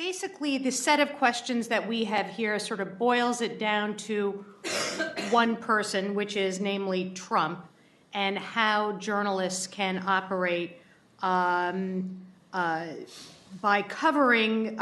basically the set of questions that we have here sort of boils it down to one person, which is namely Trump, and how journalists can operate by covering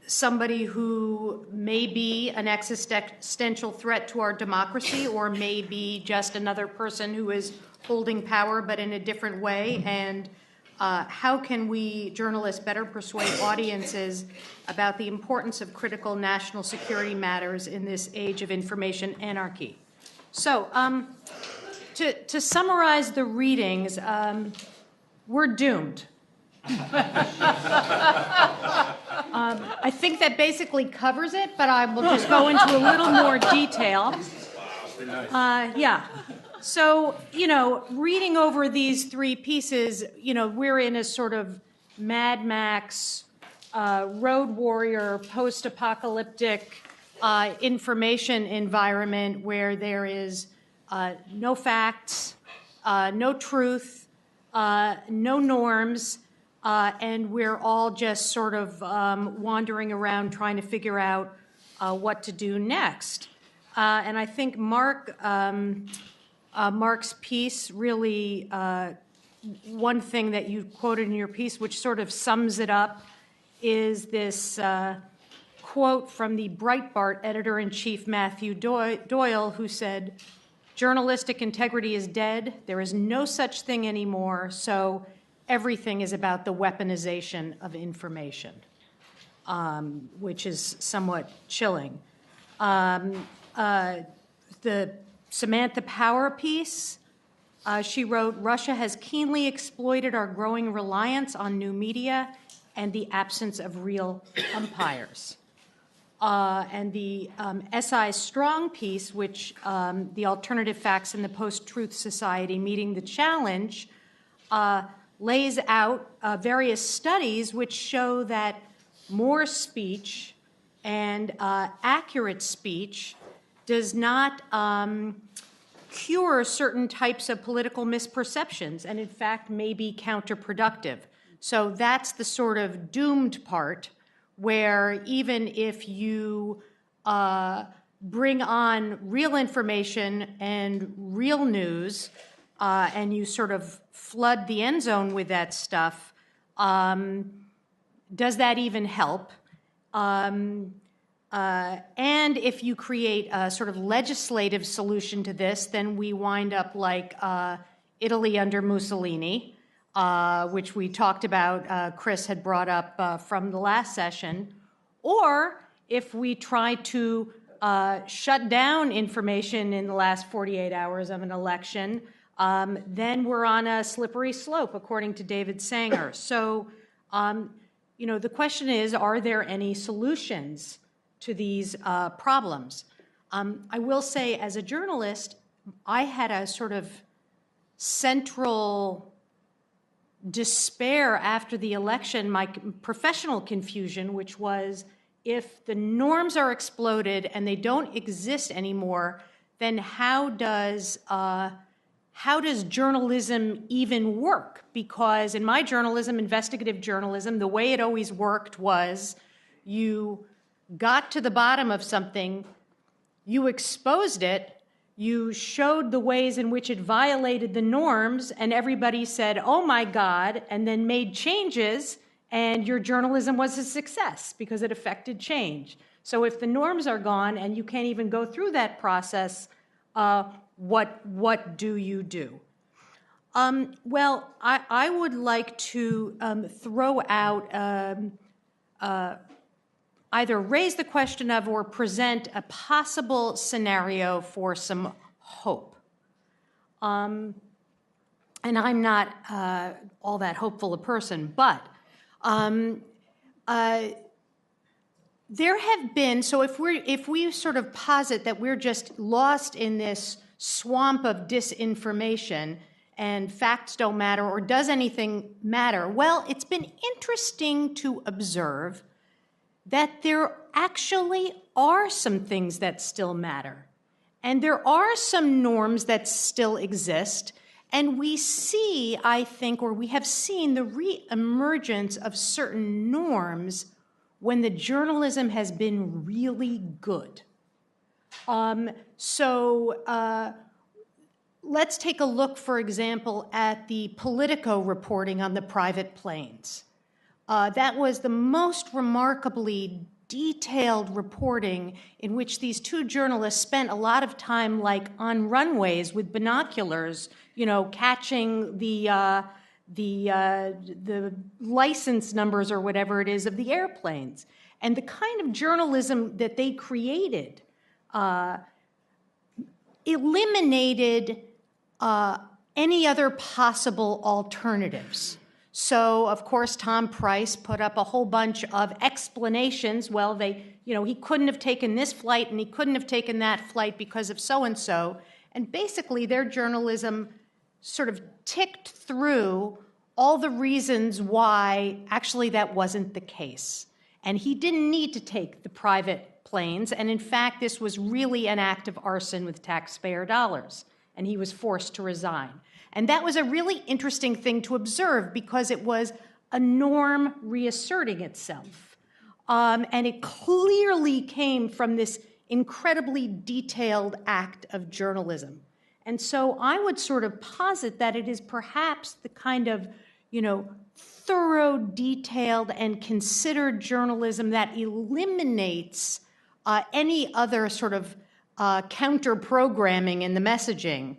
somebody who may be an existential threat to our democracy or may be just another person who is holding power but in a different way, and how can we journalists better persuade audiences about the importance of critical national security matters in this age of information anarchy. So to summarize the readings, we're doomed. I think that basically covers it, but I will just go into a little more detail. Yeah. So, reading over these three pieces, we're in a sort of Mad Max, road warrior, post-apocalyptic information environment where there is no facts, no truth, no norms, and we're all just sort of wandering around trying to figure out what to do next. And I think Mark's piece really, one thing that you quoted in your piece, which sort of sums it up, is this quote from the Breitbart editor-in-chief Matthew Doyle, who said, "Journalistic integrity is dead. There is no such thing anymore, so everything is about the weaponization of information," which is somewhat chilling. The Samantha Power piece, she wrote, "Russia has keenly exploited our growing reliance on new media and the absence of real umpires." And the SI Strong piece, which the alternative facts in the PostTruth Society meeting the challenge, lays out various studies which show that more speech and accurate speech does not cure certain types of political misperceptions, and in fact may be counterproductive. So that's the sort of doomed part, where even if you bring on real information and real news, and you sort of flood the end zone with that stuff, does that even help? And if you create a sort of legislative solution to this, then we wind up like Italy under Mussolini, which we talked about, Chris had brought up from the last session. Or if we try to shut down information in the last 48 hours of an election, then we're on a slippery slope, according to David Sanger. So, the question is, are there any solutions to these problems? I will say, as a journalist, I had a sort of central despair after the election, my professional confusion, which was, if the norms are exploded and they don't exist anymore, then how does journalism even work? Because in my journalism, investigative journalism, the way it always worked was you got to the bottom of something, you exposed it, you showed the ways in which it violated the norms, and everybody said, "Oh my God," and then made changes, and your journalism was a success because it affected change. So if the norms are gone and you can't even go through that process, what do you do? Well, I would like to throw out either raise the question of or present a possible scenario for some hope. And I'm not all that hopeful a person, but there have been, so if we sort of posit that we're just lost in this swamp of disinformation and facts don't matter, or does anything matter? Well, it's been interesting to observe that there actually are some things that still matter. And there are some norms that still exist. And we see, I think, or we have seen the re-emergence of certain norms when the journalism has been really good. Let's take a look, for example, at the Politico reporting on the private planes. That was the most remarkably detailed reporting in which these two journalists spent a lot of time, like on runways with binoculars, catching the license numbers or whatever it is of the airplanes. And the kind of journalism that they created eliminated any other possible alternatives. So, of course, Tom Price put up a whole bunch of explanations. Well, he couldn't have taken this flight and he couldn't have taken that flight because of so-and-so. And basically, their journalism sort of ticked through all the reasons why actually that wasn't the case. And he didn't need to take the private planes. And in fact, this was really an act of arson with taxpayer dollars. And he was forced to resign. And that was a really interesting thing to observe because it was a norm reasserting itself. And it clearly came from this incredibly detailed act of journalism. And so I would sort of posit that it is perhaps the kind of, thorough, detailed, and considered journalism that eliminates any other sort of counter-programming in the messaging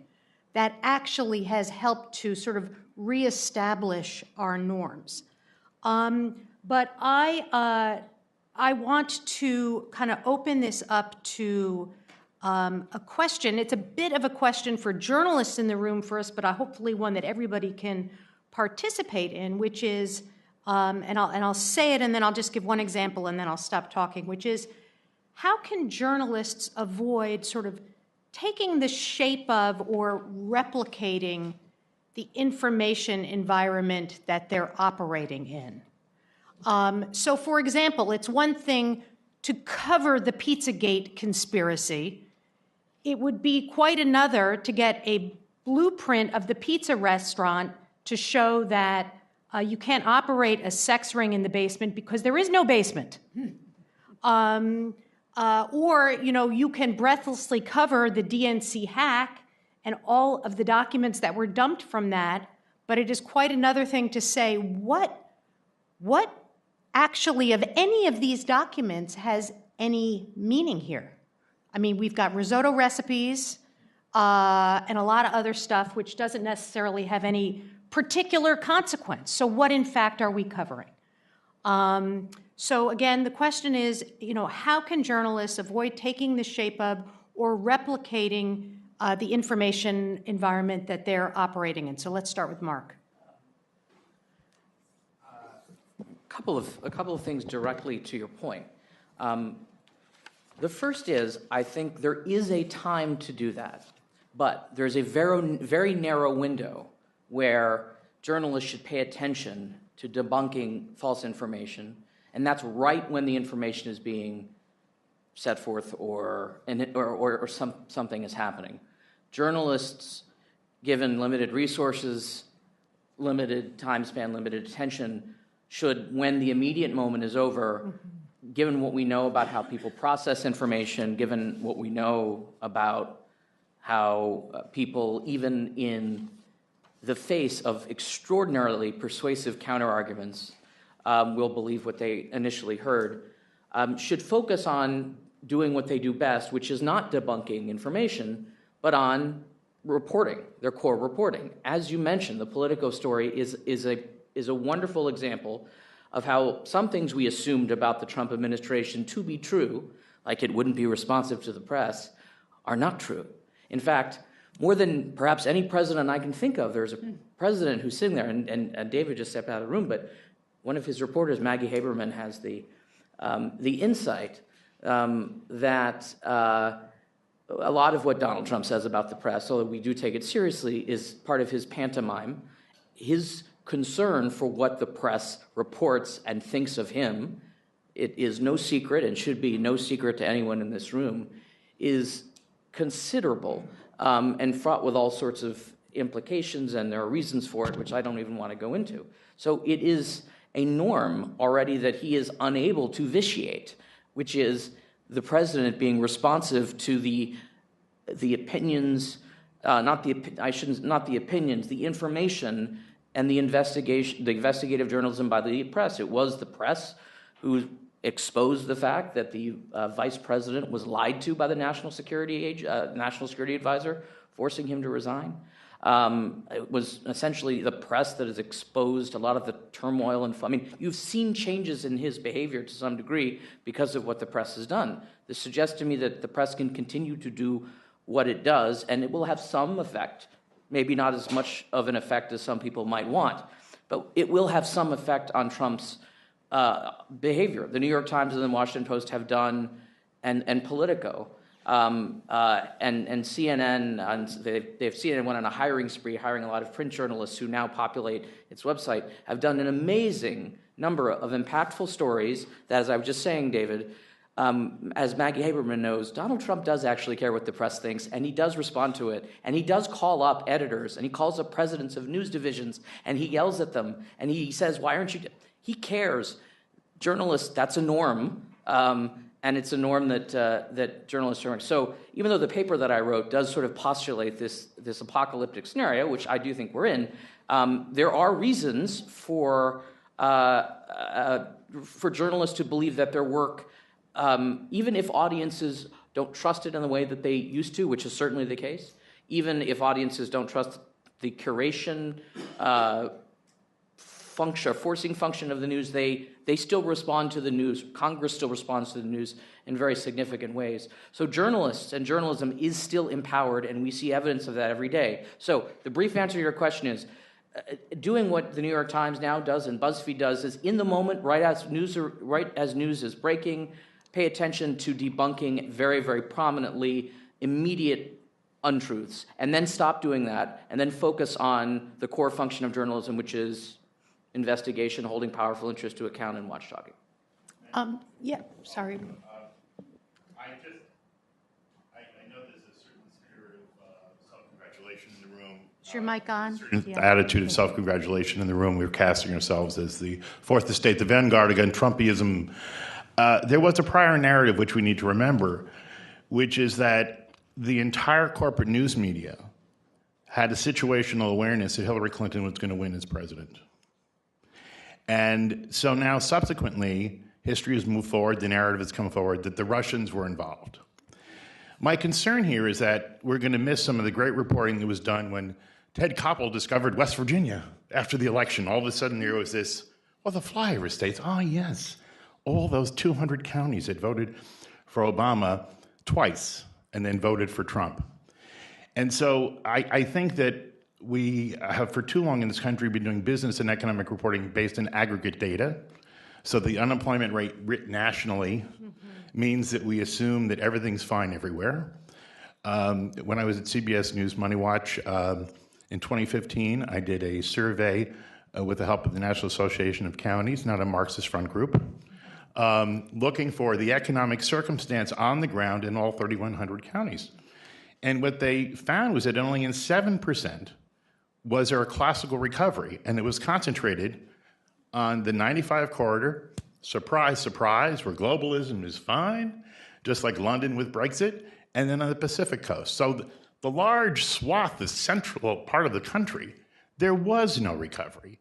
that actually has helped to sort of reestablish our norms. But I want to kind of open this up to a question. It's a bit of a question for journalists in the room first, but hopefully one that everybody can participate in, which is, and I'll say it and then I'll just give one example and then I'll stop talking, which is, how can journalists avoid sort of taking the shape of or replicating the information environment that they're operating in? So, for example, it's one thing to cover the Pizzagate conspiracy. It would be quite another to get a blueprint of the pizza restaurant to show that you can't operate a sex ring in the basement because there is no basement. Or, you can breathlessly cover the DNC hack and all of the documents that were dumped from that, but it is quite another thing to say what actually of any of these documents has any meaning here. I mean, we've got risotto recipes and a lot of other stuff which doesn't necessarily have any particular consequence. So what, in fact, are we covering? So again, the question is, how can journalists avoid taking the shape of or replicating the information environment that they're operating in? So let's start with Mark. A couple of things directly to your point. The first is, I think there is a time to do that, but there's a very narrow window where journalists should pay attention to debunking false information, and that's right when the information is being set forth or something is happening. Journalists, given limited resources, limited time span, limited attention, should, when the immediate moment is over, given what we know about how people process information, given what we know about how people, even in the face of extraordinarily persuasive counter-arguments, will believe what they initially heard, should focus on doing what they do best, which is not debunking information, but on reporting, their core reporting. As you mentioned, the Politico story is a wonderful example of how some things we assumed about the Trump administration to be true, like it wouldn't be responsive to the press, are not true. In fact, more than perhaps any president I can think of, there's a president who's sitting there, and David just stepped out of the room, but one of his reporters, Maggie Haberman, has the insight that a lot of what Donald Trump says about the press, although we do take it seriously, is part of his pantomime. His concern for what the press reports and thinks of him, it is no secret and should be no secret to anyone in this room, is considerable and fraught with all sorts of implications, and there are reasons for it, which I don't even want to go into. So it is a norm already that he is unable to vitiate, which is the president being responsive to the opinions, the information and the investigative journalism by the press. It was the press who exposed the fact that the vice president was lied to by the national security advisor, forcing him to resign. It was essentially the press that has exposed a lot of the turmoil and, you've seen changes in his behavior to some degree because of what the press has done. This suggests to me that the press can continue to do what it does, and it will have some effect, maybe not as much of an effect as some people might want, but it will have some effect on Trump's behavior. The New York Times and the Washington Post have done, and Politico, and CNN, CNN went on a hiring spree, hiring a lot of print journalists who now populate its website, have done an amazing number of impactful stories that, as I was just saying, David, as Maggie Haberman knows, Donald Trump does actually care what the press thinks, and he does respond to it, and he does call up editors, and he calls up presidents of news divisions, and he yells at them, and he says, why aren't you... He cares. Journalists, that's a norm, and it's a norm that journalists are... So even though the paper that I wrote does sort of postulate this apocalyptic scenario, which I do think we're in, there are reasons for journalists to believe that their work, even if audiences don't trust it in the way that they used to, which is certainly the case, even if audiences don't trust the curation forcing function of the news, they still respond to the news. Congress still responds to the news in very significant ways. So journalists and journalism is still empowered, and we see evidence of that every day. So the brief answer to your question is, doing what the New York Times now does and BuzzFeed does is, in the moment, right as news is breaking, pay attention to debunking very, very prominently immediate untruths, and then stop doing that, and then focus on the core function of journalism, which is investigation, holding powerful interests to account, and watchdogging. Yeah, sorry. I know there's a certain spirit of self-congratulation in the room. Is your mic on? Certain attitude of self-congratulation in the room. We're casting ourselves as the fourth estate, the vanguard against Trumpism. There was a prior narrative which we need to remember, which is that the entire corporate news media had a situational awareness that Hillary Clinton was going to win as president. And so now, subsequently, history has moved forward, the narrative has come forward that the Russians were involved. My concern here is that we're going to miss some of the great reporting that was done when Ted Koppel discovered West Virginia after the election. All of a sudden, there was this, the flyover states, yes, all those 200 counties that voted for Obama twice and then voted for Trump. And so I think that we have for too long in this country been doing business and economic reporting based on aggregate data. So the unemployment rate writ nationally means that we assume that everything's fine everywhere. When I was at CBS News Money Watch in 2015, I did a survey with the help of the National Association of Counties, not a Marxist front group, looking for the economic circumstance on the ground in all 3,100 counties. And what they found was that only in 7% was there a classical recovery, and it was concentrated on the 95 corridor, surprise, surprise, where globalism is fine, just like London with Brexit, and then on the Pacific coast. So the large swath, the central part of the country, there was no recovery.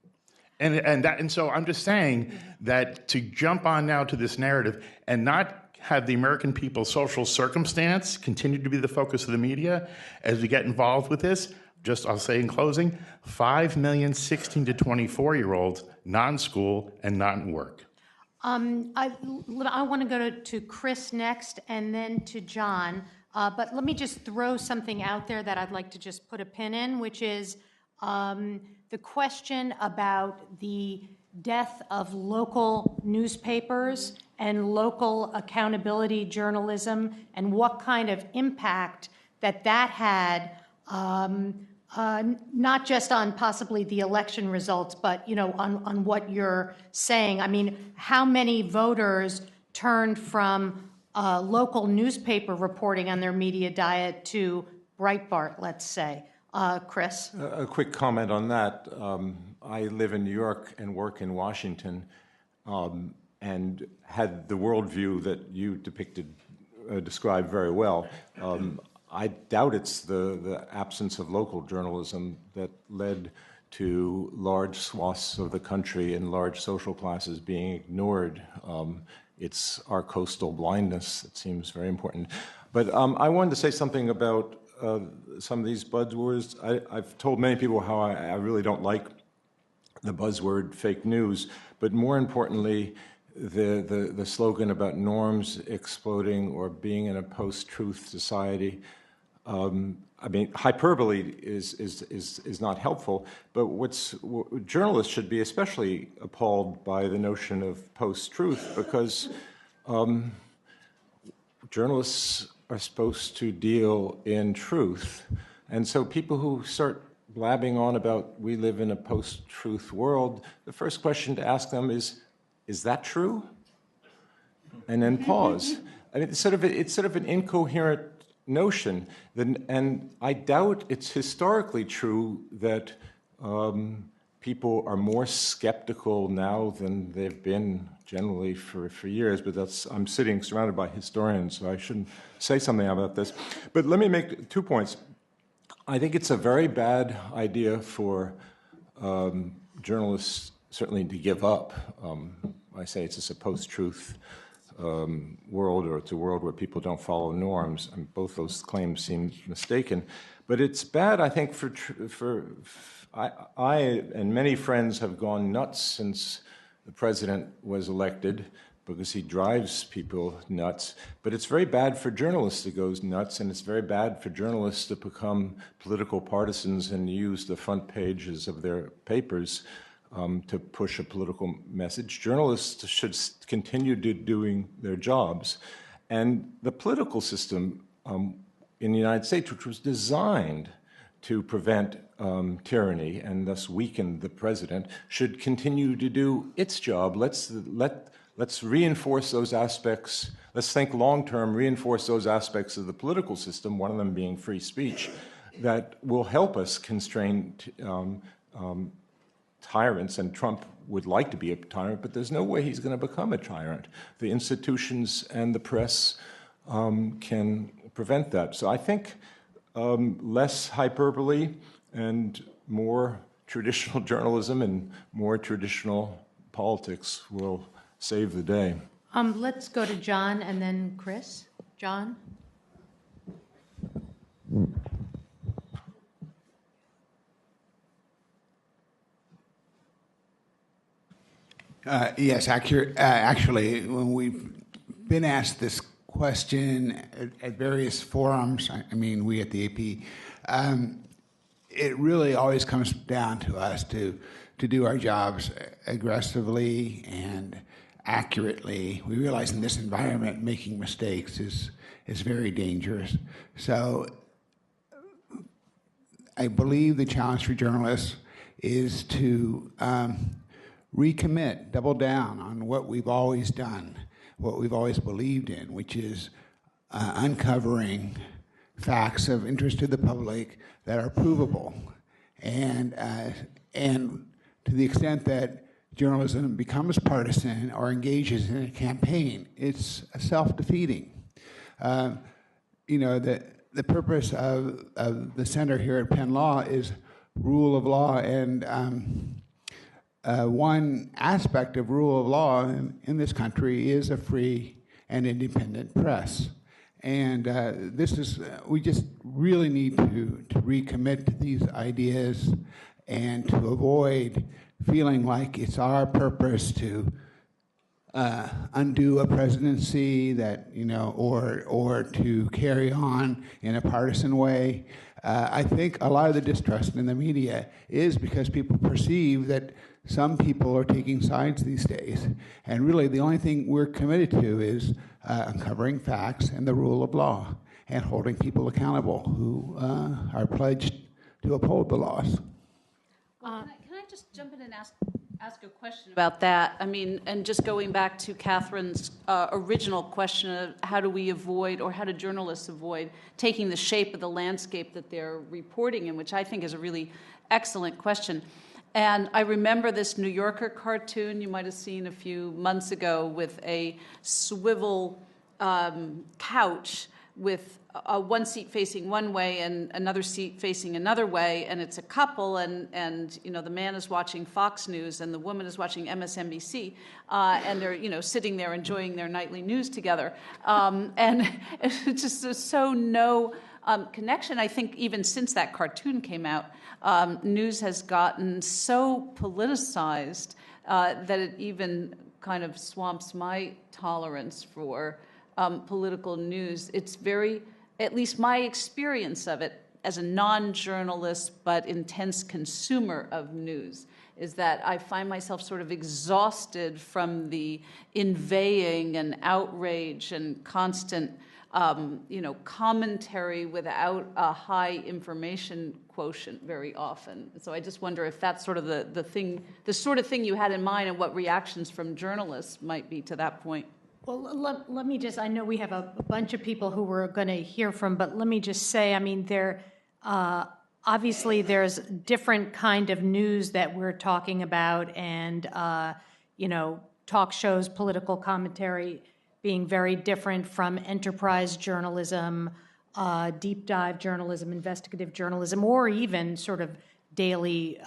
And so I'm just saying that to jump on now to this narrative and not have the American people's social circumstance continue to be the focus of the media as we get involved with this, just I'll say in closing, 5 million 16 to 24-year-olds non-school and not in work. I want to go to Chris next and then to John, but let me just throw something out there that I'd like to just put a pin in, which is the question about the death of local newspapers and local accountability journalism and what kind of impact that had not just on possibly the election results, but on what you're saying. I mean, how many voters turned from local newspaper reporting on their media diet to Breitbart, let's say? Chris? A quick comment on that. I live in New York and work in Washington, and had the worldview that you described very well. I doubt it's the absence of local journalism that led to large swaths of the country and large social classes being ignored. It's our coastal blindness that seems very important. But I wanted to say something about some of these buzzwords. I've told many people how I really don't like the buzzword fake news, but more importantly, the slogan about norms exploding or being in a post-truth society. I mean, hyperbole is not helpful, but journalists should be especially appalled by the notion of post-truth, because journalists are supposed to deal in truth. And so people who start blabbing on about we live in a post-truth world, the first question to ask them is that true? And then pause. I mean, it's sort of an incoherent notion. And I doubt it's historically true that people are more skeptical now than they've been generally for years, but I'm sitting surrounded by historians, so I shouldn't say something about this. But let me make 2 points. I think it's a very bad idea for journalists certainly to give up. I say it's just a post-truth world, or it's a world where people don't follow norms, and both those claims seem mistaken. But it's bad, I think, I and many friends have gone nuts since the president was elected, because he drives people nuts. But it's very bad for journalists to go nuts, and it's very bad for journalists to become political partisans and use the front pages of their papers to push a political message. Journalists should continue doing their jobs. And the political system in the United States, which was designed to prevent tyranny and thus weaken the president, should continue to do its job. Let's reinforce those aspects. Let's think long-term, reinforce those aspects of the political system, one of them being free speech, that will help us constrain tyrants. And Trump would like to be a tyrant, but there's no way he's going to become a tyrant. The institutions and the press can prevent that. So I think less hyperbole and more traditional journalism and more traditional politics will save the day. Let's go to John and then Chris. John? Yes, actually, when we've been asked this question at various forums, I mean, we at the AP, it really always comes down to us to do our jobs aggressively and accurately. We realize in this environment making mistakes is very dangerous. So I believe the challenge for journalists is to recommit, double down on what we've always done, what we've always believed in, which is uncovering facts of interest to the public that are provable. And to the extent that journalism becomes partisan or engages in a campaign, it's self-defeating. The purpose of the center here at Penn Law is rule of law, and one aspect of rule of law in this country is a free and independent press. And we just really need to recommit to these ideas and to avoid feeling like it's our purpose to undo a presidency or to carry on in a partisan way. I think a lot of the distrust in the media is because people perceive that some people are taking sides these days. And really the only thing we're committed to is uncovering facts and the rule of law and holding people accountable who are pledged to uphold the laws. Well, can I just jump in and ask a question about that. I mean, and just going back to Catherine's original question of how do we avoid, or how do journalists avoid taking the shape of the landscape that they're reporting in, which I think is a really excellent question. And I remember this New Yorker cartoon you might have seen a few months ago with a swivel couch with one seat facing one way and another seat facing another way, and it's a couple, and you know, the man is watching Fox News and the woman is watching MSNBC, and they're, you know, sitting there enjoying their nightly news together, and it's just so no connection. I think even since that cartoon came out, news has gotten so politicized that it even kind of swamps my tolerance for political news. It's very, at least my experience of it as a non-journalist but intense consumer of news, is that I find myself sort of exhausted from the inveighing and outrage and constant commentary without a high information quotient very often. So I just wonder if that's sort of the sort of thing you had in mind, and what reactions from journalists might be to that point. Well, let me just, I know we have a bunch of people who we're going to hear from, but let me just say, I mean, obviously there's different kind of news that we're talking about, and, talk shows, political commentary being very different from enterprise journalism, deep dive journalism, investigative journalism, or even sort of daily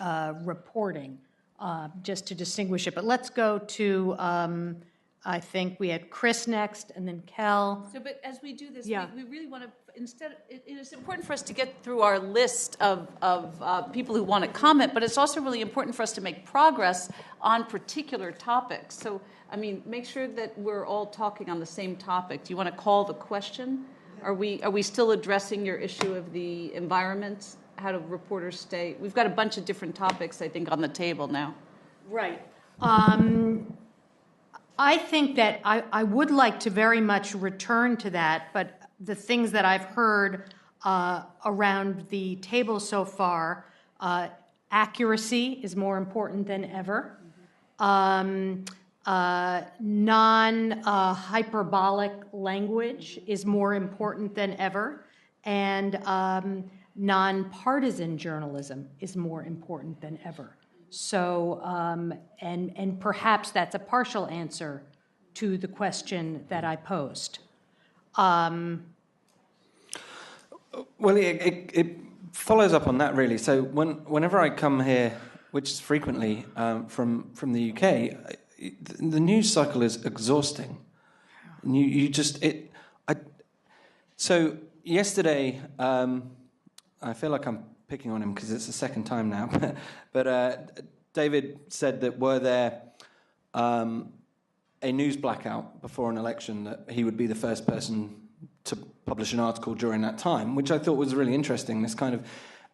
reporting, just to distinguish it. But let's go to... I think we had Chris next, and then Kel. So, but as we do this, Yeah. we really want to, instead, it is important for us to get through our list of people who want to comment, but it's also really important for us to make progress on particular topics. So, I mean, make sure that we're all talking on the same topic. Do you want to call the question? Are we still addressing your issue of the environment? How do reporters stay? We've got a bunch of different topics, I think, on the table now. Right. I think that I would like to very much return to that, but the things that I've heard around the table so far, accuracy is more important than ever. Non-hyperbolic language is more important than ever. And nonpartisan journalism is more important than ever. So, and perhaps that's a partial answer to the question that I posed. Well, it follows up on that, really. So whenever I come here, which is frequently from the UK, the news cycle is exhausting. So yesterday, I feel like I'm picking on him because it's the second time now, but David said that were there a news blackout before an election, that he would be the first person to publish an article during that time, which I thought was really interesting, this kind of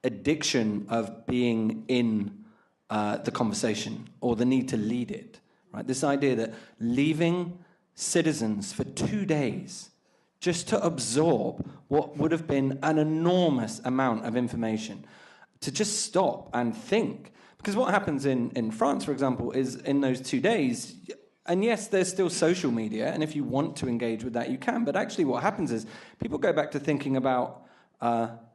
addiction of being in the conversation, or the need to lead it, right? This idea that leaving citizens for 2 days just to absorb what would have been an enormous amount of information, to just stop and think. Because what happens in France, for example, is in those 2 days, and yes, there's still social media, and if you want to engage with that, you can, but actually what happens is people go back to thinking about,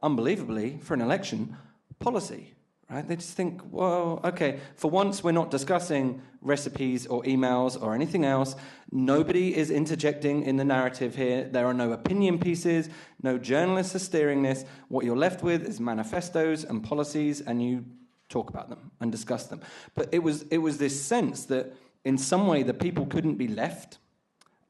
unbelievably, for an election, policy. Right? They just think, well, okay, for once we're not discussing recipes or emails or anything else. Nobody is interjecting in the narrative here. There are no opinion pieces. No journalists are steering this. What you're left with is manifestos and policies, and you talk about them and discuss them. But it was this sense that in some way the people couldn't be left,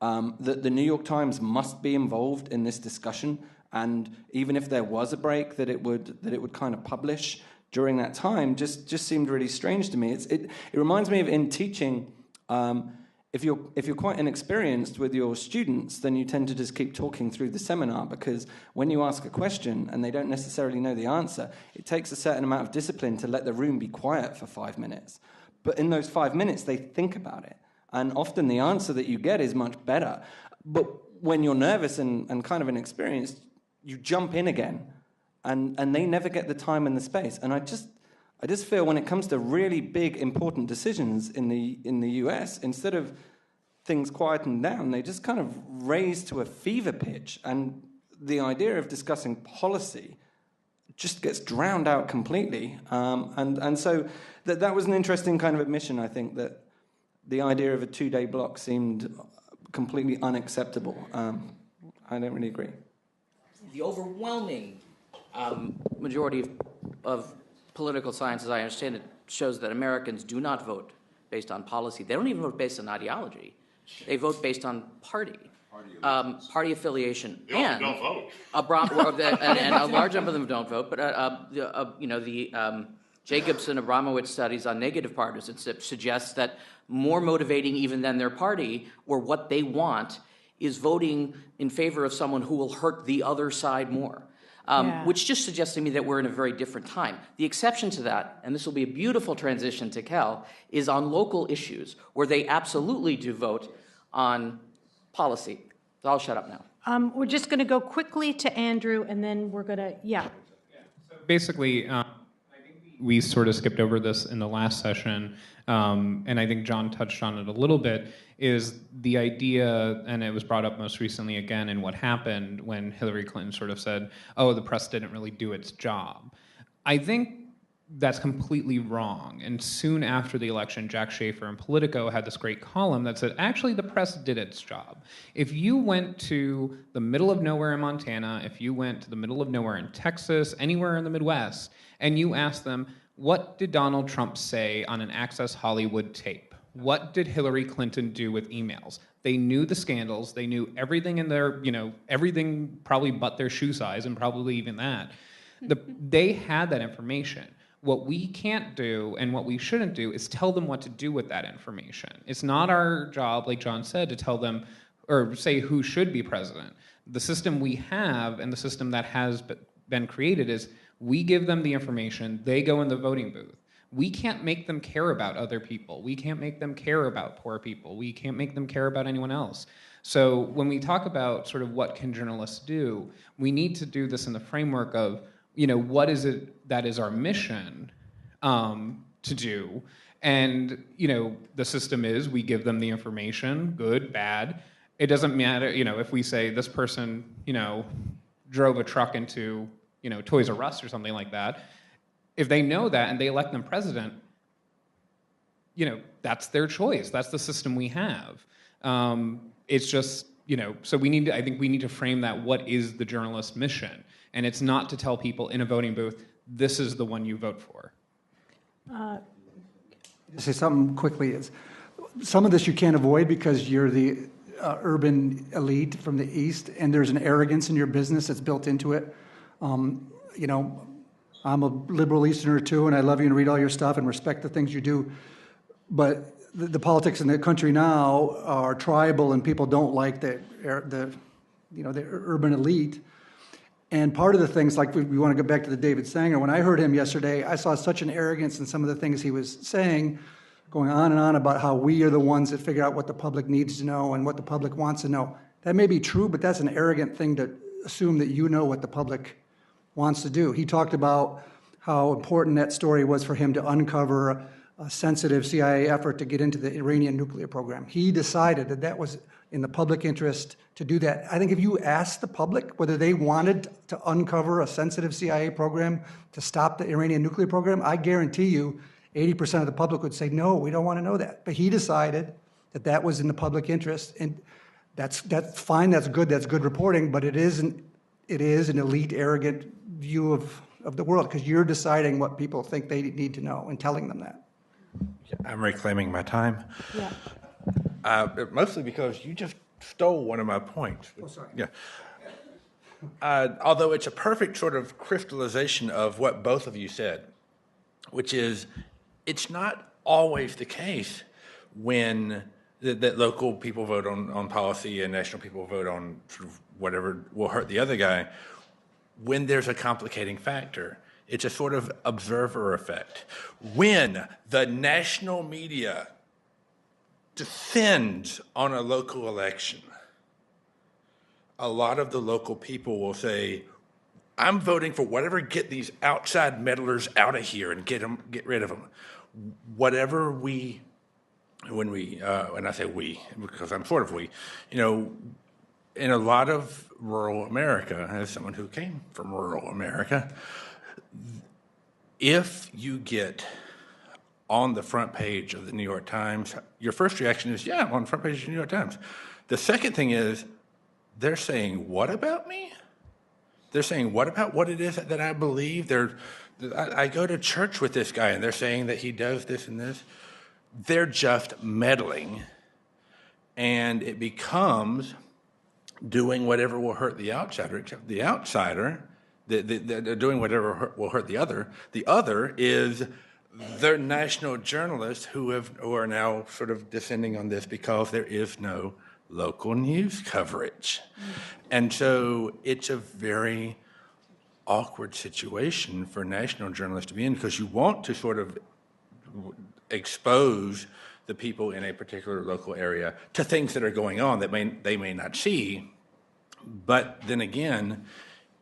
that the New York Times must be involved in this discussion, and even if there was a break, that it would kind of publish during that time just seemed really strange to me. It reminds me of in teaching, if you're quite inexperienced with your students, then you tend to just keep talking through the seminar, because when you ask a question and they don't necessarily know the answer, it takes a certain amount of discipline to let the room be quiet for 5 minutes. But in those 5 minutes, they think about it. And often the answer that you get is much better. But when you're nervous and kind of inexperienced, you jump in again. And they never get the time and the space. And I I just feel when it comes to really big, important decisions in the US, instead of things quieting down, they just kind of raise to a fever pitch, and the idea of discussing policy just gets drowned out completely. And so that was an interesting kind of admission, I think, that the idea of a 2-day block seemed completely unacceptable. I don't really agree. The overwhelming majority of political science, as I understand it, shows that Americans do not vote based on policy. They don't even vote based on ideology. They vote based on party affiliation. They often don't vote. And a large number of them don't vote. But the Jacobson-Abramowitz studies on negative partisanship suggests that more motivating even than their party or what they want is voting in favor of someone who will hurt the other side more. Which just suggests to me that we're in a very different time. The exception to that, and this will be a beautiful transition to Kel, is on local issues where they absolutely do vote on policy. So I'll shut up now. We're just going to go quickly to Andrew, and then we're going to, So basically, I think we sort of skipped over this in the last session, and I think John touched on it a little bit, is the idea, and it was brought up most recently again in what happened when Hillary Clinton sort of said, oh, the press didn't really do its job. I think that's completely wrong. And soon after the election, Jack Schaefer in Politico had this great column that said, actually, the press did its job. If you went to the middle of nowhere in Montana, if you went to the middle of nowhere in Texas, anywhere in the Midwest, and you asked them, what did Donald Trump say on an Access Hollywood tape? What did Hillary Clinton do with emails? They knew the scandals. They knew everything in their, everything probably but their shoe size, and probably even that. They had that information. What we can't do and what we shouldn't do is tell them what to do with that information. It's not our job, like John said, to tell them or say who should be president. The system we have and the system that has been created is we give them the information, they go in the voting booth. We can't make them care about other people. We can't make them care about poor people. We can't make them care about anyone else. So when we talk about sort of what can journalists do, we need to do this in the framework of, what is it that is our mission to do? And, the system is we give them the information, good, bad. It doesn't matter, if we say this person, drove a truck into, Toys R Us or something like that. If they know that and they elect them president, that's their choice. That's the system we have. It's just, so I think we need to frame that, what is the journalist's mission? And it's not to tell people in a voting booth, this is the one you vote for. Say something quickly. Is some of this you can't avoid because you're the urban elite from the East, and there's an arrogance in your business that's built into it. I'm a liberal Easterner too, and I love you and read all your stuff and respect the things you do. But the politics in the country now are tribal, and people don't like the urban elite. And part of the things, like we want to go back to the David Sanger, when I heard him yesterday, I saw such an arrogance in some of the things he was saying, going on and on about how we are the ones that figure out what the public needs to know and what the public wants to know. That may be true, but that's an arrogant thing to assume that you know what the public wants to do. He talked about how important that story was for him to uncover a sensitive CIA effort to get into the Iranian nuclear program. He decided that that was in the public interest to do that. I think if you asked the public whether they wanted to uncover a sensitive CIA program to stop the Iranian nuclear program, I guarantee you 80% of the public would say, no, we don't want to know that. But he decided that that was in the public interest, and that's fine, that's good reporting, but it is an elite, arrogant view of the world, because you're deciding what people think they need to know and telling them that. I'm reclaiming my time. Yeah. Mostly because you just stole one of my points. Oh, sorry. Yeah. Although it's a perfect sort of crystallization of what both of you said, which is it's not always the case when that local people vote on policy and national people vote on sort of whatever will hurt the other guy, when there's a complicating factor. It's a sort of observer effect. When the national media descends on a local election, a lot of the local people will say, I'm voting for whatever, get these outside meddlers out of here and get rid of them. Whatever when I say we, because I'm sort of we, in a lot of rural America, as someone who came from rural America, if you get on the front page of the New York Times, your first reaction is, yeah, I'm on the front page of the New York Times. The second thing is, they're saying what about me? They're saying what about what it is that I believe? I go to church with this guy, and they're saying that he does this and this. They're just meddling, and it becomes doing whatever will hurt the outsider, except the outsider, they're doing whatever will hurt the other. The other is they're national journalists who are now sort of descending on this because there is no local news coverage. And so it's a very awkward situation for national journalists to be in, because you want to sort of expose the people in a particular local area to things that are going on that they may not see. But then again,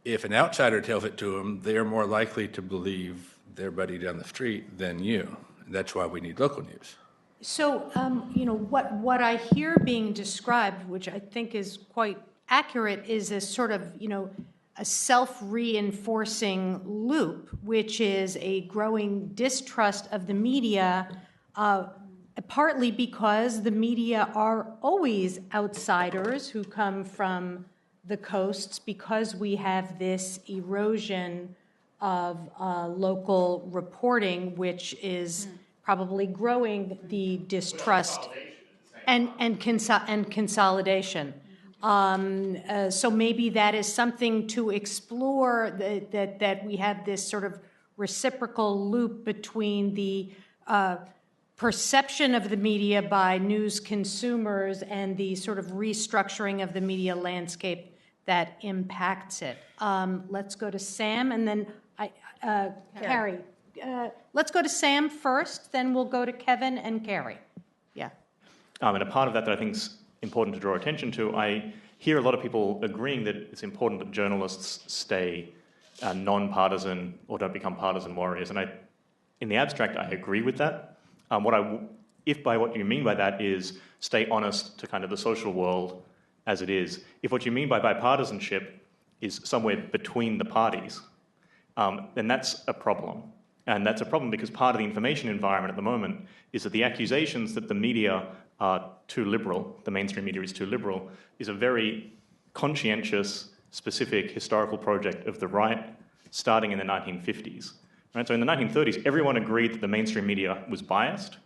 if an outsider tells it to them, they're more likely to believe their buddy down the street than you. That's why we need local news. So, what I hear being described, which I think is quite accurate, is a sort of, a self-reinforcing loop, which is a growing distrust of the media, partly because the media are always outsiders who come from the coasts, because we have this erosion of local reporting, which is probably growing the distrust and consolidation. So maybe that is something to explore, that we have this sort of reciprocal loop between the perception of the media by news consumers and the sort of restructuring of the media landscape that impacts it. Let's go to Sam, and then Carrie. Let's go to Sam first, then we'll go to Kevin and Carrie. Yeah. And a part of that I think is important to draw attention to, I hear a lot of people agreeing that it's important that journalists stay non-partisan or don't become partisan warriors. And in the abstract, I agree with that. If by what you mean by that is stay honest to kind of the social world as it is, if what you mean by bipartisanship is somewhere between the parties, then that's a problem. And that's a problem because part of the information environment at the moment is that the accusations that the media are too liberal, the mainstream media is too liberal, is a very conscientious, specific historical project of the right starting in the 1950s. Right? So in the 1930s, everyone agreed that the mainstream media was biased,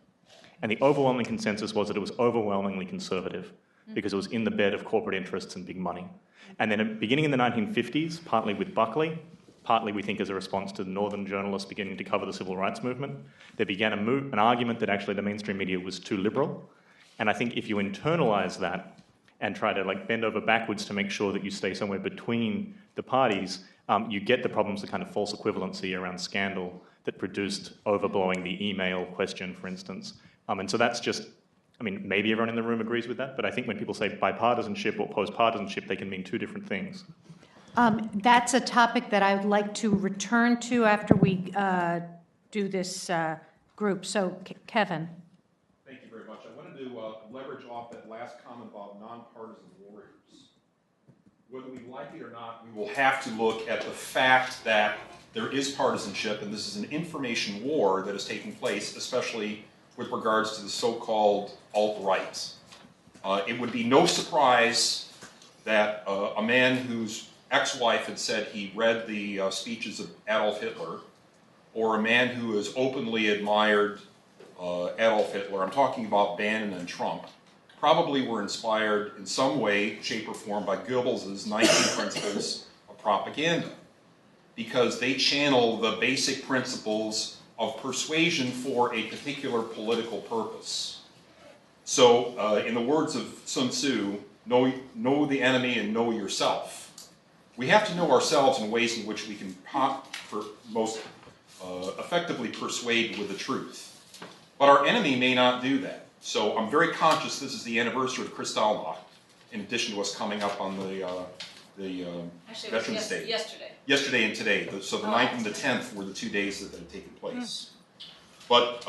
and the overwhelming consensus was that it was overwhelmingly conservative because it was in the bed of corporate interests and big money. And then beginning in the 1950s, partly with Buckley, partly we think as a response to northern journalists beginning to cover the civil rights movement, there began an argument that actually the mainstream media was too liberal. And I think if you internalize that and try to bend over backwards to make sure that you stay somewhere between the parties, you get the problems of kind of false equivalency around scandal that produced overblowing the email question, for instance. And so that's just, maybe everyone in the room agrees with that, but I think when people say bipartisanship or post-partisanship, they can mean two different things. That's a topic that I would like to return to after we do this group. So, Kevin. Thank you very much. I wanted to leverage off that last comment about nonpartisan warriors. Whether we like it or not, we will have to look at the fact that there is partisanship, and this is an information war that is taking place, especially with regards to the so-called alt-right. It would be no surprise that a man whose ex-wife had said he read the speeches of Adolf Hitler, or a man who has openly admired Adolf Hitler, I'm talking about Bannon and Trump, probably were inspired in some way, shape, or form by Goebbels' 19 principles of propaganda, because they channel the basic principles of persuasion for a particular political purpose. So, in the words of Sun Tzu, know the enemy and know yourself. We have to know ourselves in ways in which we can most effectively persuade with the truth. But our enemy may not do that. So I'm very conscious this is the anniversary of Kristallnacht, in addition to us coming up on the Actually, Veterans Day. Yesterday. Yesterday and today. So the 9th and the 10th were the 2 days that had taken place. But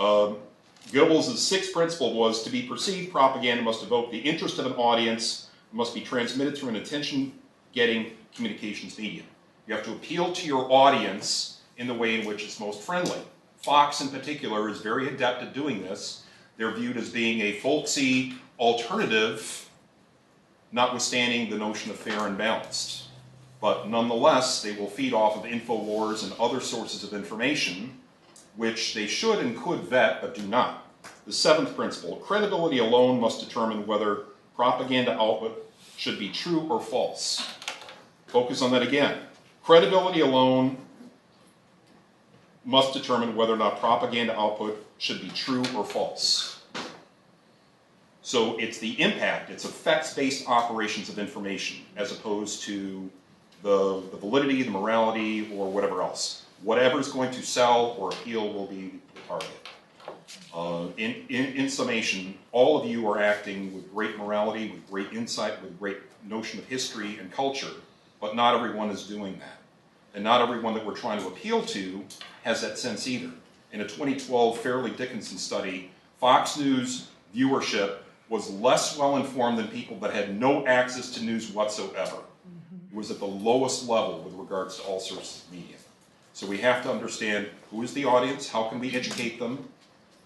Goebbels' sixth principle was to be perceived, propaganda must evoke the interest of an audience, must be transmitted through an attention-getting communications medium. You have to appeal to your audience in the way in which it's most friendly. Fox, in particular, is very adept at doing this. They're viewed as being a folksy alternative, notwithstanding the notion of fair and balanced. But nonetheless, they will feed off of InfoWars and other sources of information, which they should and could vet, but do not. The seventh principle, credibility alone must determine whether propaganda output should be true or false. Focus on that again. Credibility alone must determine whether or not propaganda output should be true or false. So it's the impact, it's effects-based operations of information, as opposed to the validity, the morality, or whatever else. Whatever's going to sell or appeal will be the target. In summation, all of you are acting with great morality, with great insight, with great notion of history and culture, but not everyone is doing that. And not everyone that we're trying to appeal to has that sense either. In a 2012 Fairleigh Dickinson study, Fox News viewership was less well-informed than people that had no access to news whatsoever. It was at the lowest level with regards to all sources of media. So we have to understand who is the audience, how can we educate them,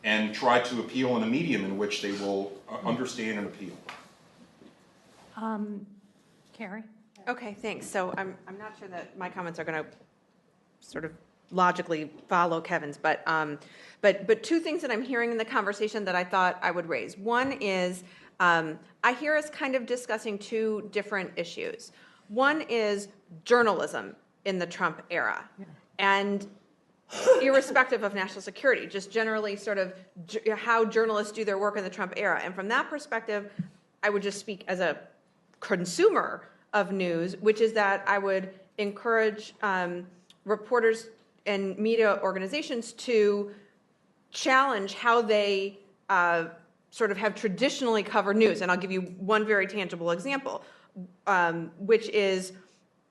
and try to appeal in a medium in which they will understand and appeal. Carrie? Okay, thanks. So I'm not sure that my comments are going to sort of logically follow Kevin's, but two things that I'm hearing in the conversation that I thought I would raise. One is I hear us kind of discussing two different issues. One is journalism in the Trump era, and irrespective of national security, just generally sort of how journalists do their work in the Trump era. And from that perspective, I would just speak as a consumer of news, which is that I would encourage reporters and media organizations to challenge how they sort of have traditionally covered news. And I'll give you one very tangible example, which is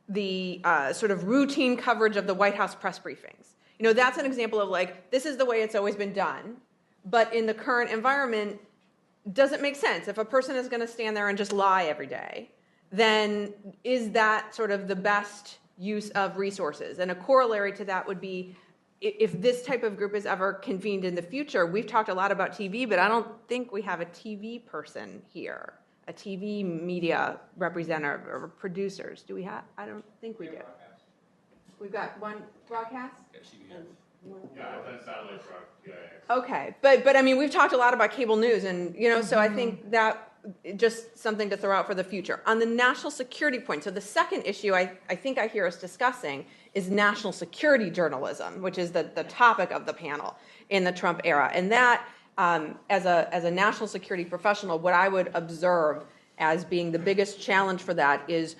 the sort of routine coverage of the White House press briefings. You know, that's an example of like, this is the way it's always been done, but in the current environment, doesn't make sense. If a person is going to stand there and just lie every day, then is that sort of the best use of resources? And a corollary to that would be if this type of group is ever convened in the future. We've talked a lot about TV, but I don't think we have a TV person here, a TV media representative or producers. Do we have? I don't think we do. We've got one broadcast? Yeah, that's satellite broadcast. Okay, but I mean, we've talked a lot about cable news, and you know, so I think that just something to throw out for the future. On the national security point, so the second issue I think I hear us discussing is national security journalism, which is the topic of the panel in the Trump era. And that, as a national security professional, what I would observe as being the biggest challenge for that is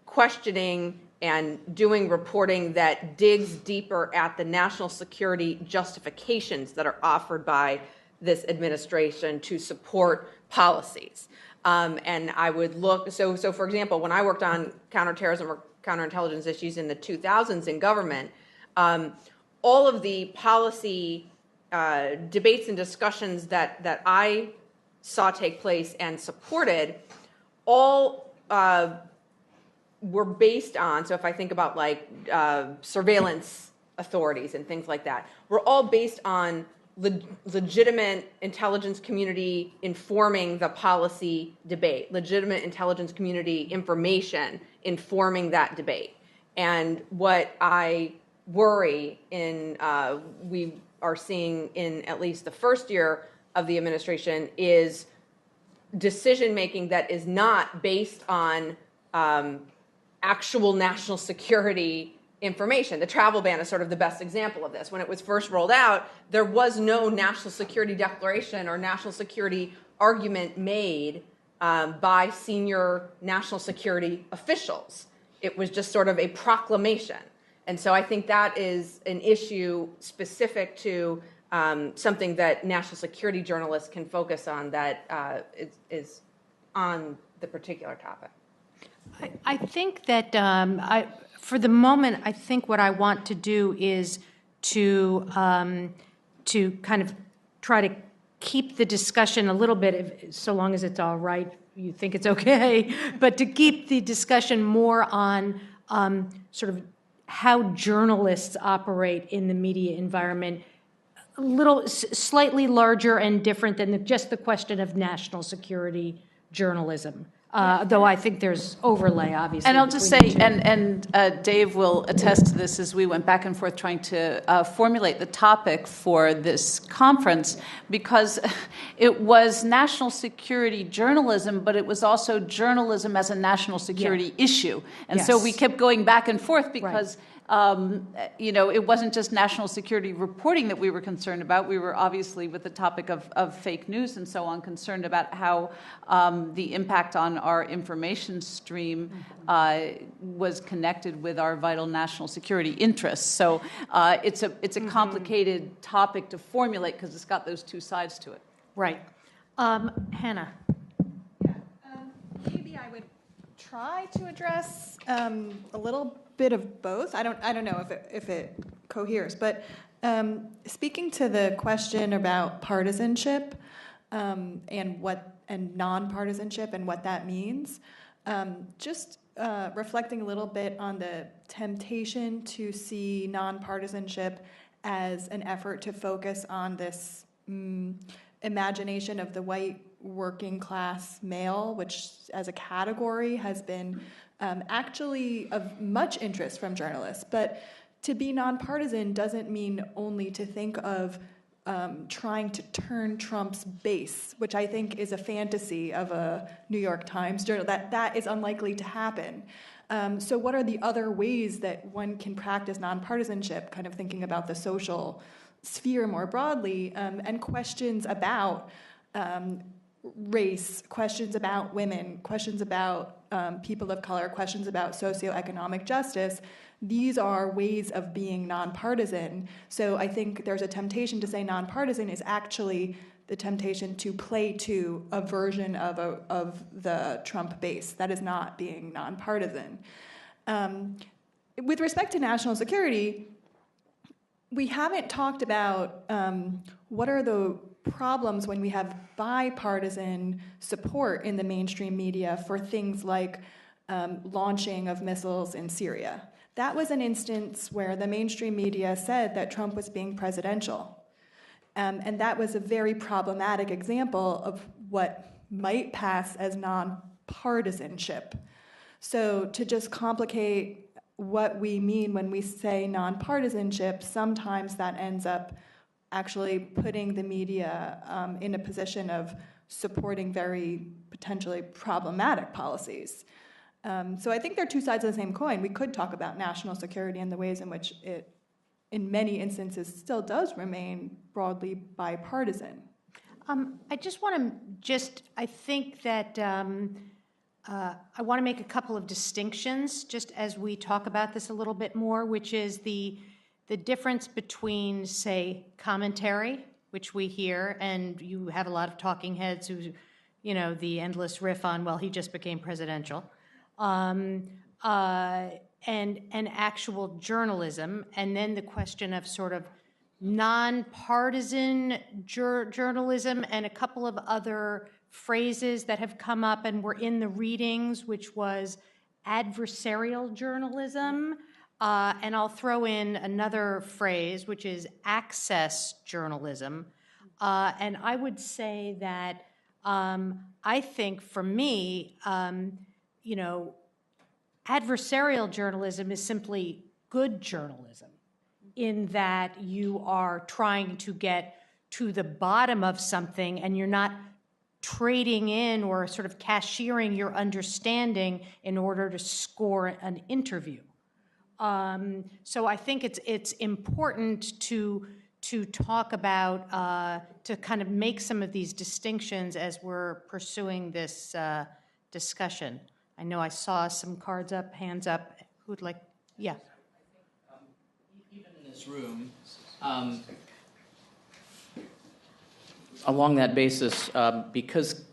questioning and doing reporting that digs deeper at the national security justifications that are offered by this administration to support policies. And I would look, so for example, when I worked on counterterrorism or counterintelligence issues in the 2000s in government, all of the policy debates and discussions that I saw take place and supported, all were based on, so if I think about like surveillance authorities and things like that, were all based on legitimate intelligence community informing the policy debate, legitimate intelligence community information informing that debate. And what I worry in, we are seeing in at least the first year of the administration is decision-making that is not based on actual national security information. The travel ban is sort of the best example of this. When it was first rolled out, there was no national security declaration or national security argument made by senior national security officials. It was just sort of a proclamation. And so I think that is an issue specific to something that national security journalists can focus on that is on the particular topic. I think that for the moment, I think what I want to do is to kind of try to keep the discussion a little bit, so long as it's all right, you think it's okay, but to keep the discussion more on sort of how journalists operate in the media environment, a little slightly larger and different than just the question of national security journalism. Though I think there's overlay, obviously. And I'll just say, and Dave will attest to this as we went back and forth trying to formulate the topic for this conference, because it was national security journalism, but it was also journalism as a national security issue. And so we kept going back and forth because it wasn't just national security reporting that we were concerned about. We were obviously, with the topic of fake news and so on, concerned about how the impact on our information stream was connected with our vital national security interests. So it's a complicated topic to formulate because it's got those two sides to it. Right. Hannah. Yeah. Maybe I would try to address a little bit of both. I don't know if it coheres, but speaking to the question about partisanship and nonpartisanship and what that means, just reflecting a little bit on the temptation to see nonpartisanship as an effort to focus on this imagination of the white working class male, which as a category has been actually of much interest from journalists. But to be nonpartisan doesn't mean only to think of trying to turn Trump's base, which I think is a fantasy of a New York Times journal. That is unlikely to happen. So what are the other ways that one can practice nonpartisanship, kind of thinking about the social sphere more broadly, and questions about race, questions about women, questions about people of color, questions about socioeconomic justice. These are ways of being nonpartisan. So I think there's a temptation to say nonpartisan is actually the temptation to play to a version of the Trump base. That is not being nonpartisan. With respect to national security, we haven't talked about what are the problems when we have bipartisan support in the mainstream media for things like launching of missiles in Syria. That was an instance where the mainstream media said that Trump was being presidential. And that was a very problematic example of what might pass as nonpartisanship. So to just complicate what we mean when we say nonpartisanship, sometimes that ends up actually putting the media in a position of supporting very potentially problematic policies. So I think they're two sides of the same coin. We could talk about national security and the ways in which it, in many instances, still does remain broadly bipartisan. I just want to I think that I want to make a couple of distinctions just as we talk about this a little bit more, which is the difference between, say, commentary, which we hear, and you have a lot of talking heads who, the endless riff on, well, he just became presidential, and actual journalism, and then the question of sort of nonpartisan journalism and a couple of other phrases that have come up and were in the readings, which was adversarial journalism, and I'll throw in another phrase, which is access journalism. And I would say that I think for me, adversarial journalism is simply good journalism in that you are trying to get to the bottom of something and you're not trading in or sort of cashiering your understanding in order to score an interview. So I think it's important to talk about, to kind of make some of these distinctions as we're pursuing this discussion. I know I saw some cards up, hands up. Who'd like, yeah. Even in this room, along that basis, because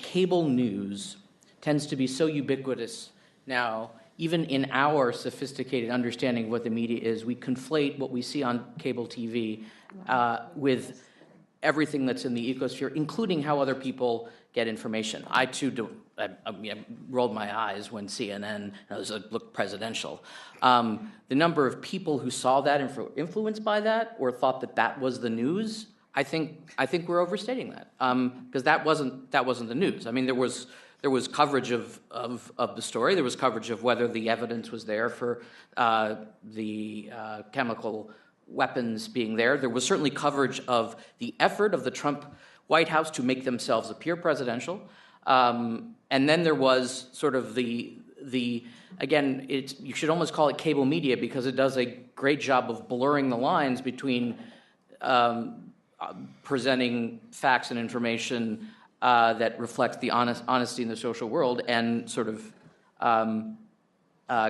cable news tends to be so ubiquitous Now, even in our sophisticated understanding of what the media is, we conflate what we see on cable TV with everything that's in the ecosphere, including how other people get information. I, too, I rolled my eyes when CNN looked presidential. The number of people who saw that and were influenced by that or thought that that was the news, I think we're overstating that, because that wasn't the news. I mean, there was coverage of the story. There was coverage of whether the evidence was there for the chemical weapons being there. There was certainly coverage of the effort of the Trump White House to make themselves appear presidential. And then there was sort of the again, you should almost call it cable media because it does a great job of blurring the lines between presenting facts and information that reflects the honesty in the social world and sort of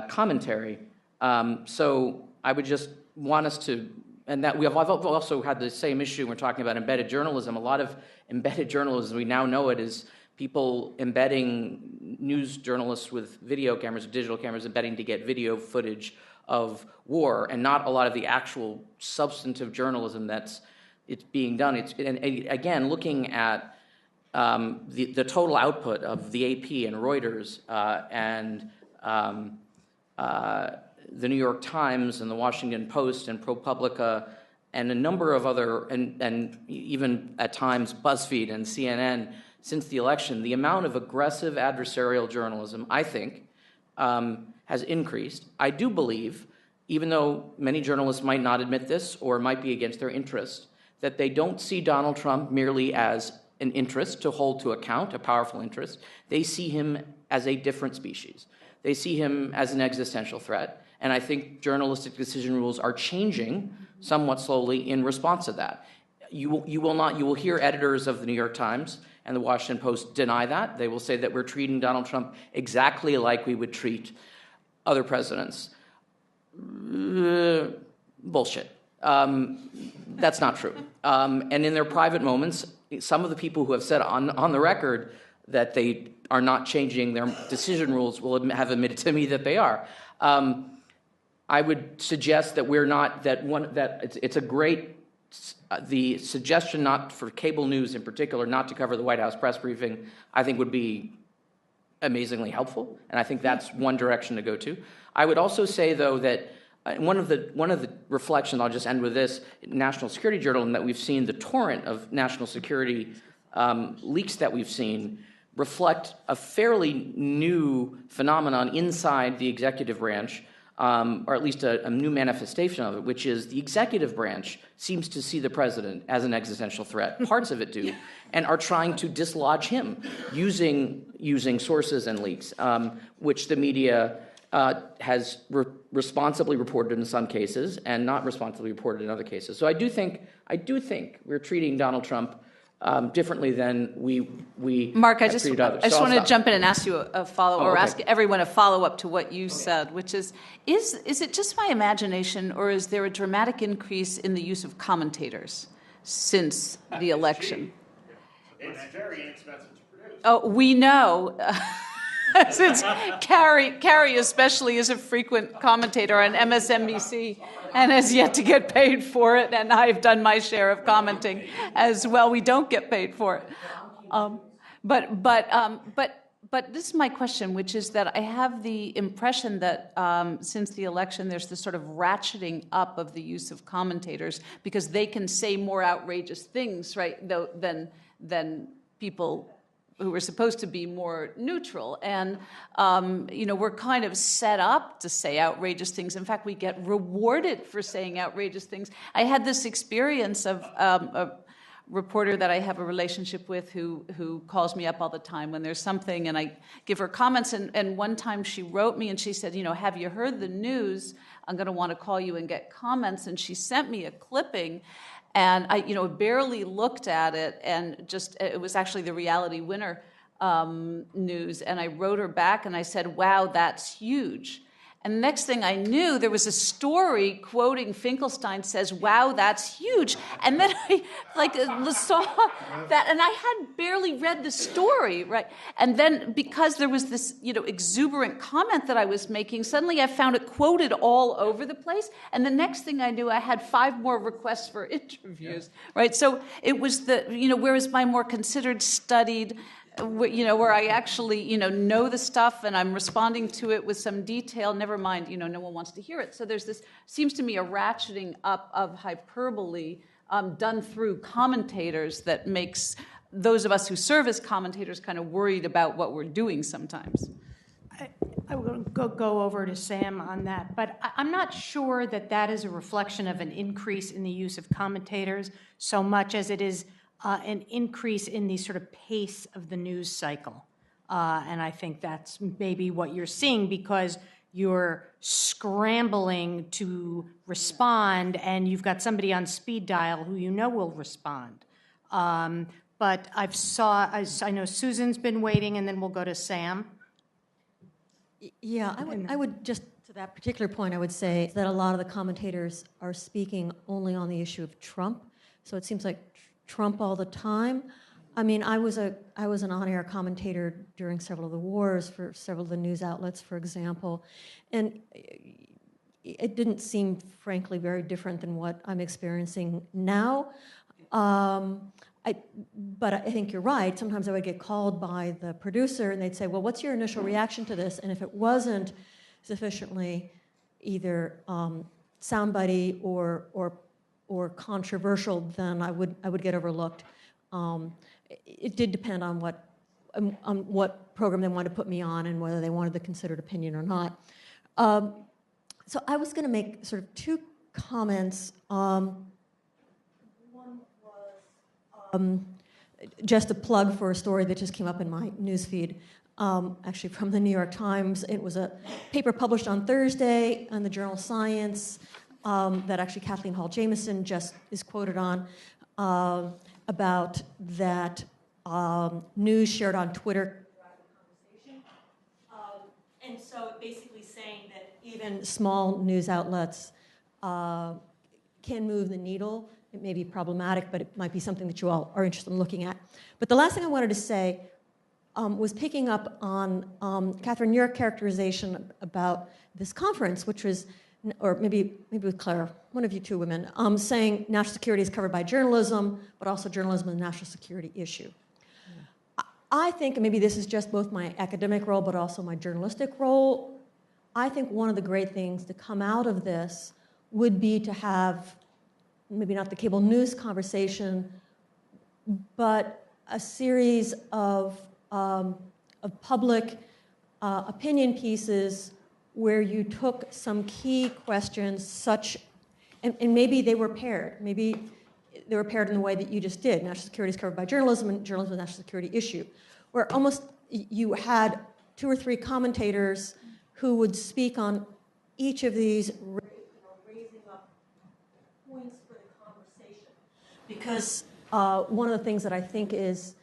commentary. So I would just want us to, and that I've also had the same issue. We're talking about embedded journalism. A lot of embedded journalism, we now know it is people embedding news journalists with video cameras, digital cameras, embedding to get video footage of war, and not a lot of the actual substantive journalism it's being done. And again, looking at the total output of the AP and Reuters and the New York Times and the Washington Post and ProPublica and a number of other, and even at times BuzzFeed and CNN since the election, the amount of aggressive adversarial journalism, I think, has increased. I do believe, even though many journalists might not admit this or might be against their interest, that they don't see Donald Trump merely as an interest to hold to account, a powerful interest. They see him as a different species. They see him as an existential threat. And I think journalistic decision rules are changing somewhat slowly in response to that. You will hear editors of the New York Times and the Washington Post deny that. They will say that we're treating Donald Trump exactly like we would treat other presidents. Bullshit. That's not true. And in their private moments, some of the people who have said on the record that they are not changing their decision rules will have admitted to me that they are. I would suggest that we're not, it's a great, the suggestion not for cable news in particular, not to cover the White House press briefing, I think would be amazingly helpful, and I think that's one direction to go to. I would also say, though, that one of the reflections, I'll just end with this, National Security Journalism, that we've seen, the torrent of national security leaks that we've seen reflect a fairly new phenomenon inside the executive branch, or at least a new manifestation of it, which is the executive branch seems to see the president as an existential threat. Parts of it do, and are trying to dislodge him using sources and leaks, which the media has responsibly reported in some cases and not responsibly reported in other cases. So I do think we're treating Donald Trump differently than we Mark, I have just treated others. I just So want to jump in and ask you a follow-up, or okay. ask everyone a follow-up to what you said, which is it just my imagination, or is there a dramatic increase in the use of commentators since the election? It's very inexpensive to produce. Oh, we know. Since Carrie especially is a frequent commentator on MSNBC and has yet to get paid for it, and I've done my share of commenting as well. We don't get paid for it. But this is my question, which is that I have the impression that since the election, there's this sort of ratcheting up of the use of commentators because they can say more outrageous things, right, than people who were supposed to be more neutral. And, we're kind of set up to say outrageous things. In fact, we get rewarded for saying outrageous things. I had this experience of a reporter that I have a relationship with who calls me up all the time when there's something, and I give her comments. And one time she wrote me and she said, have you heard the news? I'm going to want to call you and get comments. And she sent me a clipping. And I, barely looked at it, and it was actually the Reality Winner news. And I wrote her back and I said, wow, that's huge. And the next thing I knew, there was a story quoting Finkelstein says, "Wow, that's huge." And then I saw that, and I had barely read the story, right? And then because there was this, exuberant comment that I was making, suddenly I found it quoted all over the place. And the next thing I knew, I had 5 more requests for interviews, right? So it was whereas my more considered, studied, where I actually, know the stuff and I'm responding to it with some detail, never mind, no one wants to hear it. So there's this, seems to me, a ratcheting up of hyperbole done through commentators that makes those of us who serve as commentators kind of worried about what we're doing sometimes. I will go over to Sam on that, but I'm not sure that is a reflection of an increase in the use of commentators so much as it is an increase in the sort of pace of the news cycle. And I think that's maybe what you're seeing because you're scrambling to respond and you've got somebody on speed dial who will respond. But I know Susan's been waiting, and then we'll go to Sam. Yeah, I would just, to that particular point, I would say that a lot of the commentators are speaking only on the issue of Trump. So it seems like Trump all the time. I mean, I was an on-air commentator during several of the wars for several of the news outlets, for example, and it didn't seem, frankly, very different than what I'm experiencing now. But I think you're right. Sometimes I would get called by the producer, and they'd say, "Well, what's your initial reaction to this?" And if it wasn't sufficiently either soundbitey or controversial, then I would get overlooked. It did depend on what program they wanted to put me on and whether they wanted the considered opinion or not. So I was going to make sort of 2 comments. One was just a plug for a story that just came up in my newsfeed, actually from the New York Times. It was a paper published on Thursday in the journal Science that actually Kathleen Hall Jamieson just is quoted on, about that news shared on Twitter. And so basically saying that even small news outlets can move the needle. It may be problematic, but it might be something that you all are interested in looking at. But the last thing I wanted to say was picking up on Catherine, your characterization about this conference, which was, or maybe with Claire, one of you 2 women, saying national security is covered by journalism, but also journalism is a national security issue. I think, and maybe this is just both my academic role, but also my journalistic role, I think one of the great things to come out of this would be to have, maybe not the cable news conversation, but a series of public opinion pieces where you took some key questions and maybe they were paired. Maybe they were paired in the way that you just did. National security is covered by journalism, and journalism is a national security issue. Where almost you had 2 or 3 commentators who would speak on each of these, raising up points for the conversation. Because one of the things that I think is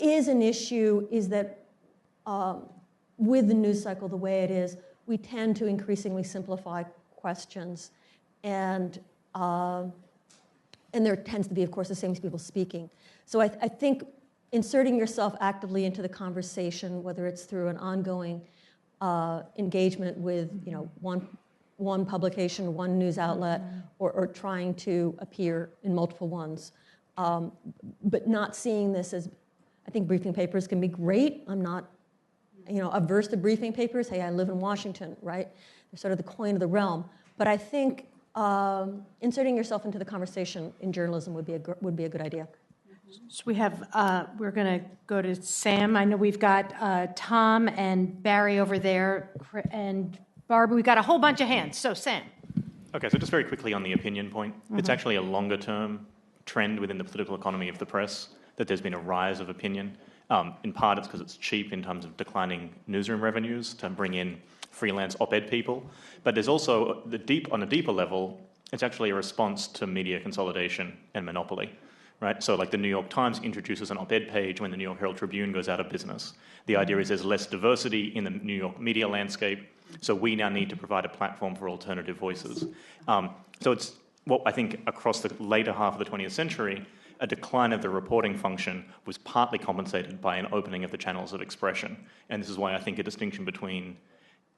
an issue is that with the news cycle the way it is, we tend to increasingly simplify questions, and there tends to be, of course, the same people speaking. So I think inserting yourself actively into the conversation, whether it's through an ongoing engagement with one publication, one news outlet, or trying to appear in multiple ones, but not seeing this as, I think briefing papers can be great. I'm not averse to briefing papers. Hey, I live in Washington, right? They're sort of the coin of the realm. But I think inserting yourself into the conversation in journalism would be a good idea. So we have, we're going to go to Sam. I know we've got Tom and Barry over there, and Barbara. We've got a whole bunch of hands. So Sam. Okay, so just very quickly on the opinion point. It's actually a longer-term trend within the political economy of the press that there's been a rise of opinion. In part, it's because it's cheap in terms of declining newsroom revenues to bring in freelance op-ed people. But there's also, on a deeper level, it's actually a response to media consolidation and monopoly. right? So like the New York Times introduces an op-ed page when the New York Herald Tribune goes out of business. The idea is there's less diversity in the New York media landscape, so we now need to provide a platform for alternative voices. So it's what I think across the later half of the 20th century, a decline of the reporting function was partly compensated by an opening of the channels of expression. And this is why I think a distinction between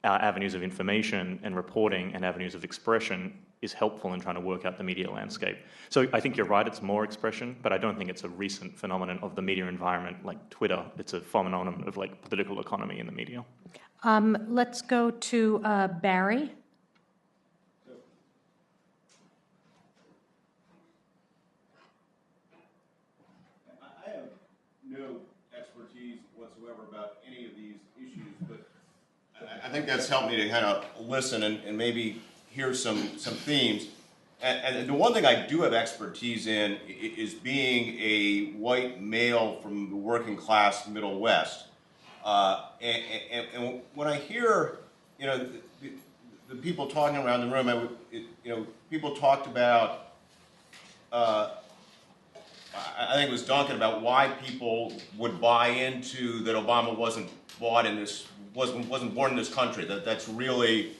avenues of information and reporting and avenues of expression is helpful in trying to work out the media landscape. So I think you're right, it's more expression, but I don't think it's a recent phenomenon of the media environment like Twitter. It's a phenomenon of like political economy in the media. Let's go to Barry. I have no expertise whatsoever about any of these issues, but I think that's helped me to kind of listen and maybe hear some themes. And the one thing I do have expertise in is being a white male from the working class Middle West. And when I hear, the people talking around the room, people talked about, I think it was Duncan, about why people would buy into that Obama wasn't born in this country. That's really,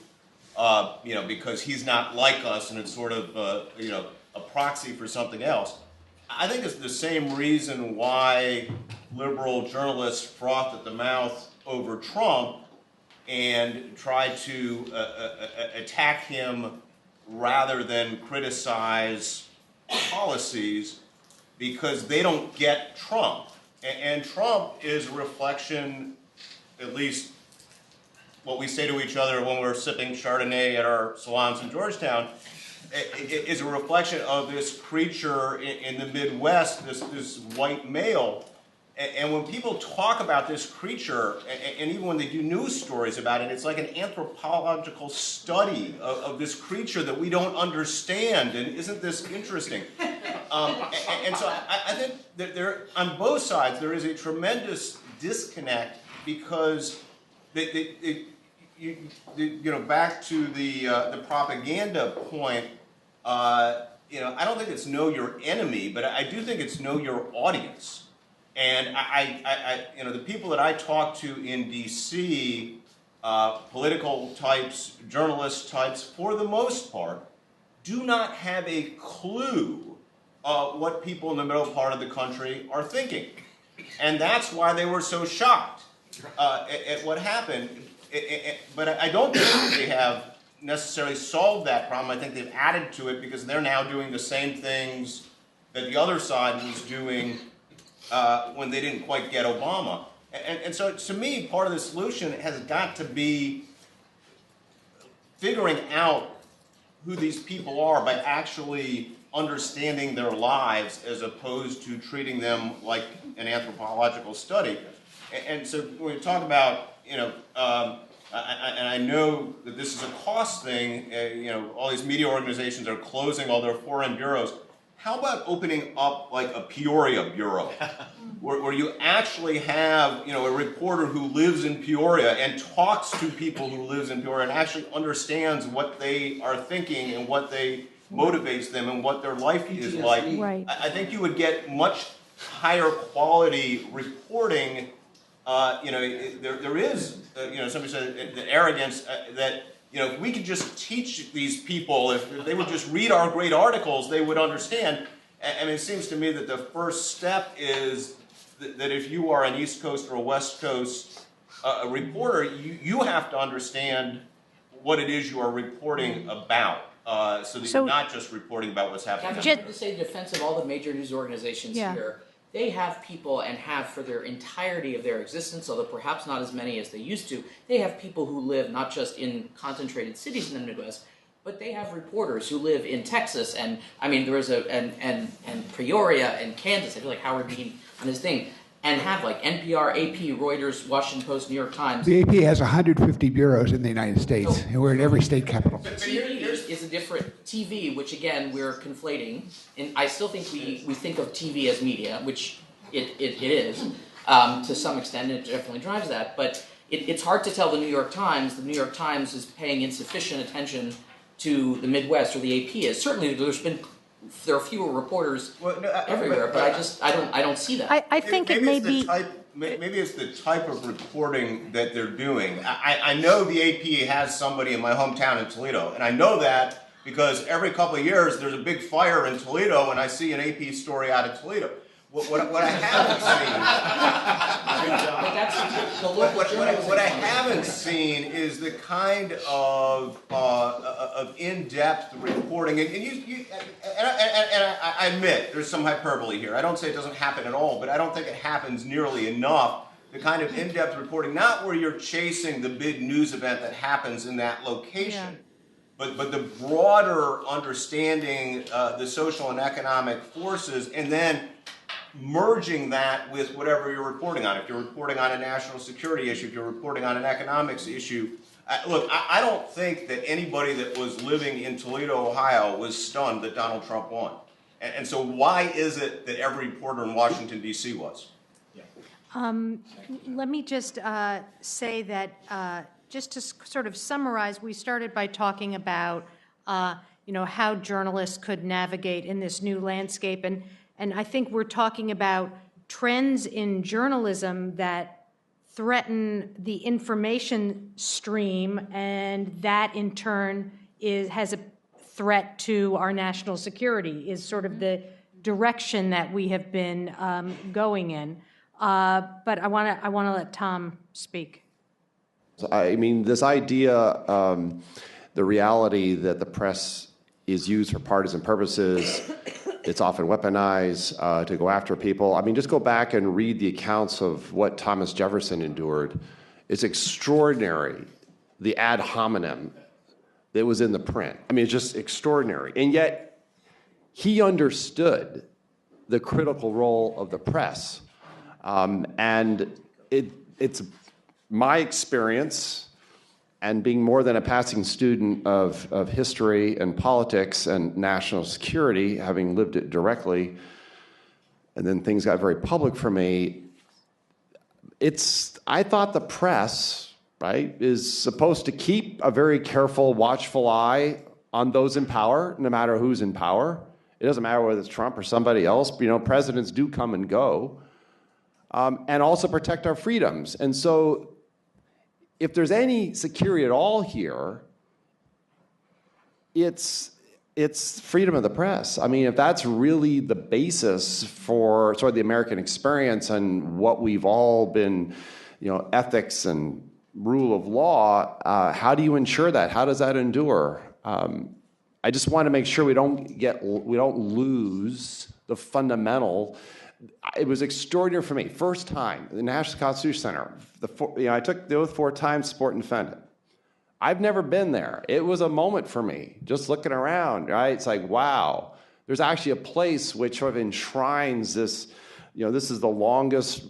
because he's not like us, and it's sort of, a proxy for something else. I think it's the same reason why liberal journalists frothed at the mouth over Trump and tried to attack him rather than criticize policies, because they don't get Trump. And Trump is a reflection, at least what we say to each other when we're sipping Chardonnay at our salons in Georgetown, is a reflection of this creature in the Midwest, this white male. And when people talk about this creature, and even when they do news stories about it, it's like an anthropological study of this creature that we don't understand. And isn't this interesting? And so I think that there, on both sides, there is a tremendous disconnect, because back to the propaganda point, I don't think it's know your enemy, but I do think it's know your audience. And the people that I talk to in D.C., political types, journalist types, for the most part, do not have a clue what people in the middle part of the country are thinking. And that's why they were so shocked at what happened. But I don't think they have necessarily solved that problem. I think they've added to it, because they're now doing the same things that the other side was doing when they didn't quite get Obama. And so, to me, part of the solution has got to be figuring out who these people are by actually understanding their lives, as opposed to treating them like an anthropological study. And so when we talk about, and I know that this is a cost thing, all these media organizations are closing all their foreign bureaus. How about opening up like a Peoria bureau, where you actually have, a reporter who lives in Peoria and talks to people who lives in Peoria and actually understands what they are thinking and what motivates them and what their life is like. Right. I think you would get much higher quality reporting. There is, somebody said that arrogance, that, if we could just teach these people, if they would just read our great articles, they would understand. And it seems to me that the first step is that if you are an East Coast or a West Coast reporter, you have to understand what it is you are reporting about, so that you're not just reporting about what's happening. I have to say, in defense of all the major news organizations here, they have people, and have for their entirety of their existence, although perhaps not as many as they used to, they have people who live not just in concentrated cities in the Midwest, but they have reporters who live in Texas, and there was and Peoria and Kansas. I feel like Howard Dean on his thing, and have like NPR, AP, Reuters, Washington Post, New York Times. The AP has 150 bureaus in the United States, and we're in every state capital. TV is a different TV, which again we're conflating, and I still think we think of TV as media, which it is to some extent, and it definitely drives that. But it's hard to tell the New York Times. The New York Times is paying insufficient attention to the Midwest, or the AP is. Certainly, there's been there are fewer reporters everywhere, but I don't see that. I think it may be. Maybe it's the type of reporting that they're doing. I know the AP has somebody in my hometown in Toledo, and I know that because every couple of years there's a big fire in Toledo, and I see an AP story out of Toledo. What I haven't seen, what I haven't seen is the kind of in-depth reporting, and I admit there's some hyperbole here. I don't say it doesn't happen at all, but I don't think it happens nearly enough. The kind of in-depth reporting, not where you're chasing the big news event that happens in that location. Yeah. But the broader understanding the social and economic forces, and then merging that with whatever you're reporting on. If you're reporting on a national security issue, if you're reporting on an economics issue. Look, I don't think that anybody that was living in Toledo, Ohio was stunned that Donald Trump won. And so why is it that every reporter in Washington, D.C. was? Let me just say that just to sort of summarize, we started by talking about how journalists could navigate in this new landscape, and I think we're talking about trends in journalism that threaten the information stream, and that in turn has a threat to our national security, is sort of the direction that we have been going in. But I want to let Tom speak. I mean, this idea, the reality that the press is used for partisan purposes, it's often weaponized to go after people. I mean, just go back and read the accounts of what Thomas Jefferson endured. It's extraordinary, the ad hominem that was in the print. I mean, it's just extraordinary. And yet, he understood the critical role of the press. And it's my experience, and being more than a passing student of history and politics and national security, having lived it directly, and then things got very public for me, I thought the press, right, is supposed to keep a very careful, watchful eye on those in power, no matter who's in power. It doesn't matter whether it's Trump or somebody else. Presidents do come and go. And also protect our freedoms. And so if there's any security at all here, it's freedom of the press. I mean, if that's really the basis for sort of the American experience and what we've all been, ethics and rule of law, how do you ensure that? How does that endure? I just want to make sure we don't lose the fundamental. It was extraordinary for me. First time, the National Constitution Center. I took the oath 4 times, support and defend it. I've never been there. It was a moment for me, just looking around, right? It's like, wow, there's actually a place which sort of enshrines this, this is the longest,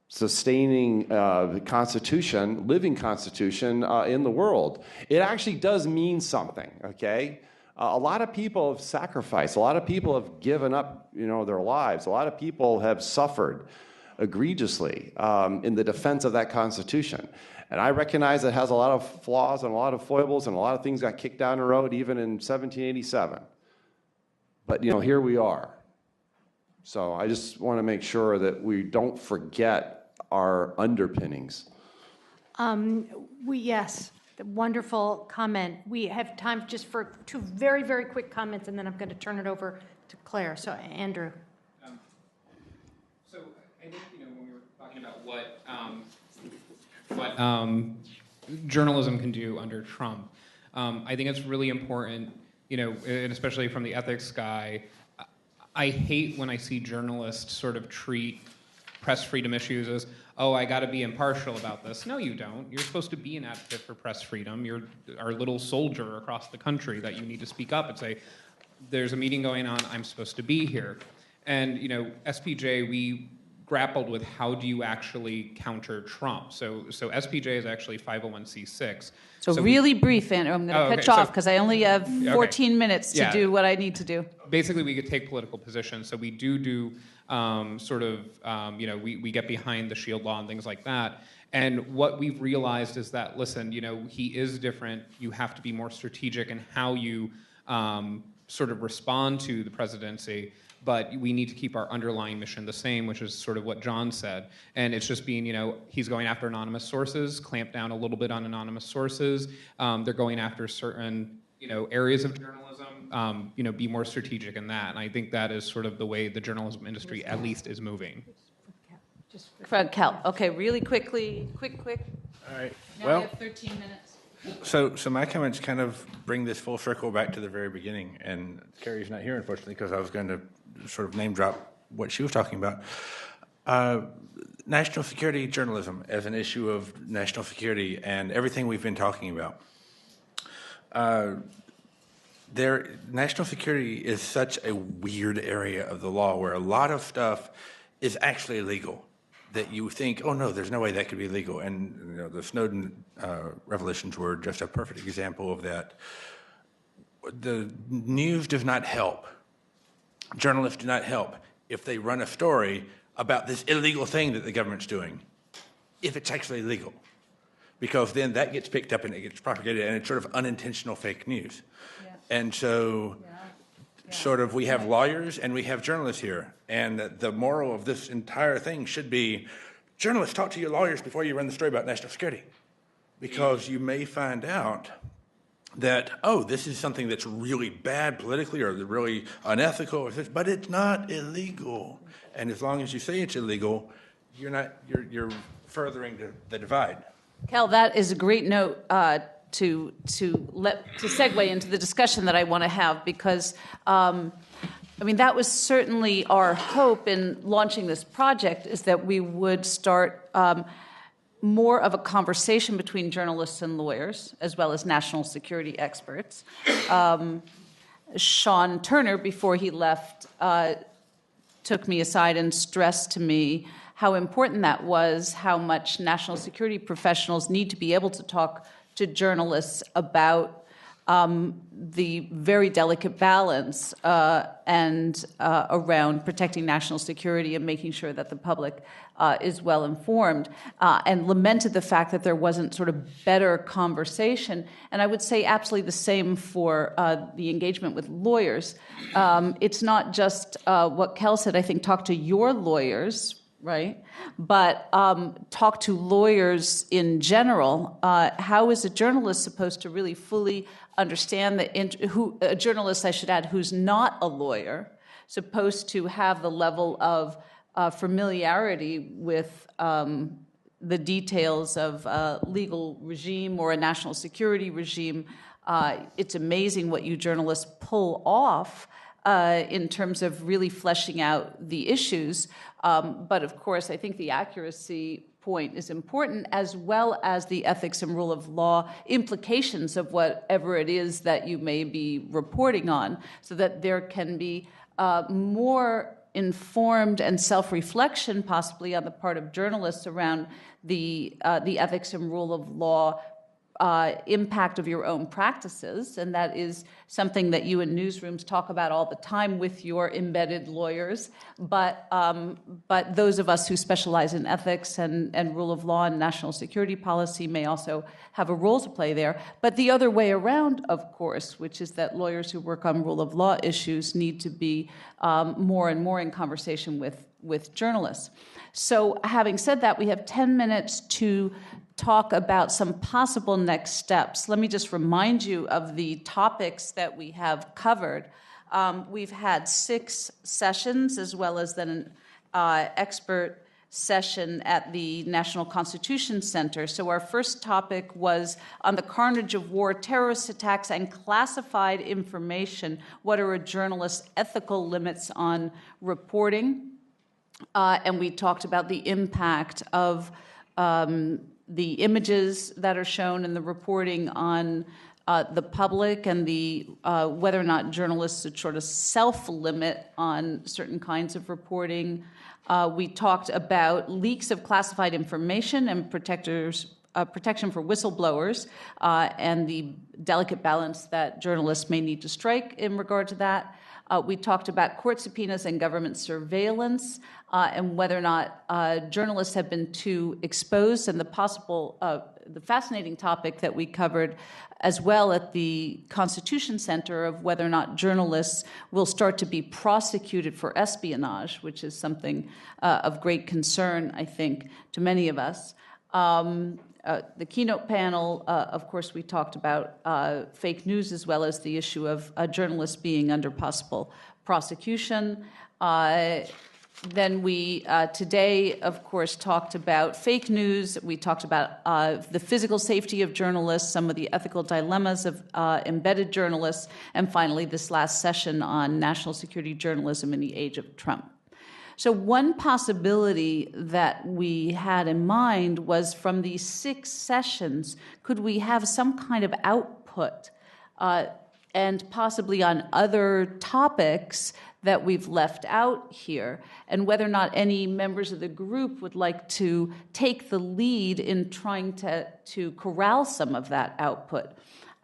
sustaining constitution, living constitution in the world. It actually does mean something, okay? A lot of people have sacrificed. A lot of people have given up, their lives. A lot of people have suffered egregiously in the defense of that Constitution. And I recognize it has a lot of flaws and a lot of foibles, and a lot of things got kicked down the road even in 1787. But, here we are. So I just want to make sure that we don't forget our underpinnings. Yes. Wonderful comment. We have time just for 2 very, very quick comments, and then I'm going to turn it over to Claire. So, Andrew. So I think when we were talking about what journalism can do under Trump, I think it's really important. And especially from the ethics guy, I hate when I see journalists sort of treat press freedom issues as, oh, I got to be impartial about this. No, you don't. You're supposed to be an advocate for press freedom. You're our little soldier across the country that you need to speak up and say, there's a meeting going on, I'm supposed to be here. And, SPJ, we grappled with how do you actually counter Trump. So SPJ is actually 501c6. So really brief, Andrew. I'm going to cut you off because I only have 14 minutes to do what I need to do. Basically, we could take political positions. So we do we get behind the shield law and things like that. And what we've realized is that, listen, he is different. You have to be more strategic in how you sort of respond to the presidency, but we need to keep our underlying mission the same, which is sort of what John said. And it's just being, he's going after anonymous sources, clamp down a little bit on anonymous sources. They're going after certain, areas of journalism, be more strategic in that. And I think that is sort of the way the journalism industry at least is moving. Fred Kell. Okay, really quickly, quick. All right. Now Well, we have 13 minutes. So my comments kind of bring this full circle back to the very beginning, and Carrie's not here, unfortunately, because I was going to sort of name drop what she was talking about. National security journalism as an issue of national security and everything we've been talking about. National security is such a weird area of the law where a lot of stuff is actually illegal, that you think, oh no, there's no way that could be legal. And the Snowden revelations were just a perfect example of that. The news does not help. Journalists do not help if they run a story about this illegal thing that the government's doing, if it's actually legal. Because then that gets picked up and it gets propagated, and it's sort of unintentional fake news. Yeah. And so sort of we have lawyers and we have journalists here, and the moral of this entire thing should be, journalists, talk to your lawyers before you run the story about national security, because you may find out that, oh, this is something that's really bad politically or really unethical, but it's not illegal. And as long as you say it's illegal, you're furthering the divide. Cal, that is a great note to segue into the discussion that I want to have, because that was certainly our hope in launching this project, is that we would start more of a conversation between journalists and lawyers, as well as national security experts. Sean Turner, before he left, took me aside and stressed to me how important that was, how much national security professionals need to be able to talk to journalists about the very delicate balance and around protecting national security and making sure that the public is well informed, and lamented the fact that there wasn't sort of better conversation. And I would say absolutely the same for the engagement with lawyers. It's not just what Kel said. I think talk to your lawyers, right? But talk to lawyers in general. How is a journalist supposed to really fully understand a journalist, I should add, who's not a lawyer, supposed to have the level of familiarity with the details of a legal regime or a national security regime? It's amazing what you journalists pull off in terms of really fleshing out the issues. But of course, I think the accuracy point is important, as well as the ethics and rule of law implications of whatever it is that you may be reporting on, so that there can be more informed and self-reflection, possibly on the part of journalists, around the ethics and rule of law impact of your own practices. And that is something that you in newsrooms talk about all the time with your embedded lawyers. But those of us who specialize in ethics and rule of law and national security policy may also have a role to play there. But the other way around, of course, which is that lawyers who work on rule of law issues need to be more and more in conversation with journalists. So having said that, we have 10 minutes to talk about some possible next steps. Let me just remind you of the topics that we have covered. We've had 6 sessions, as well as then an expert session at the National Constitution Center. So our first topic was on the carnage of war, terrorist attacks, and classified information. What are a journalist's ethical limits on reporting? And we talked about the impact of the images that are shown in the reporting on the public, and the whether or not journalists should sort of self-limit on certain kinds of reporting. We talked about leaks of classified information and protectors protection for whistleblowers and the delicate balance that journalists may need to strike in regard to that. We talked about court subpoenas and government surveillance and whether or not journalists have been too exposed, and the fascinating topic that we covered as well at the Constitution Center of whether or not journalists will start to be prosecuted for espionage, which is something of great concern, I think, to many of us. The keynote panel, of course, we talked about fake news as well as the issue of journalists being under possible prosecution. Then we today, of course, talked about fake news. We talked about the physical safety of journalists, some of the ethical dilemmas of embedded journalists, and finally this last session on national security journalism in the age of Trump. So one possibility that we had in mind was from these 6 sessions, could we have some kind of output and possibly on other topics that we've left out here, and whether or not any members of the group would like to take the lead in trying to corral some of that output.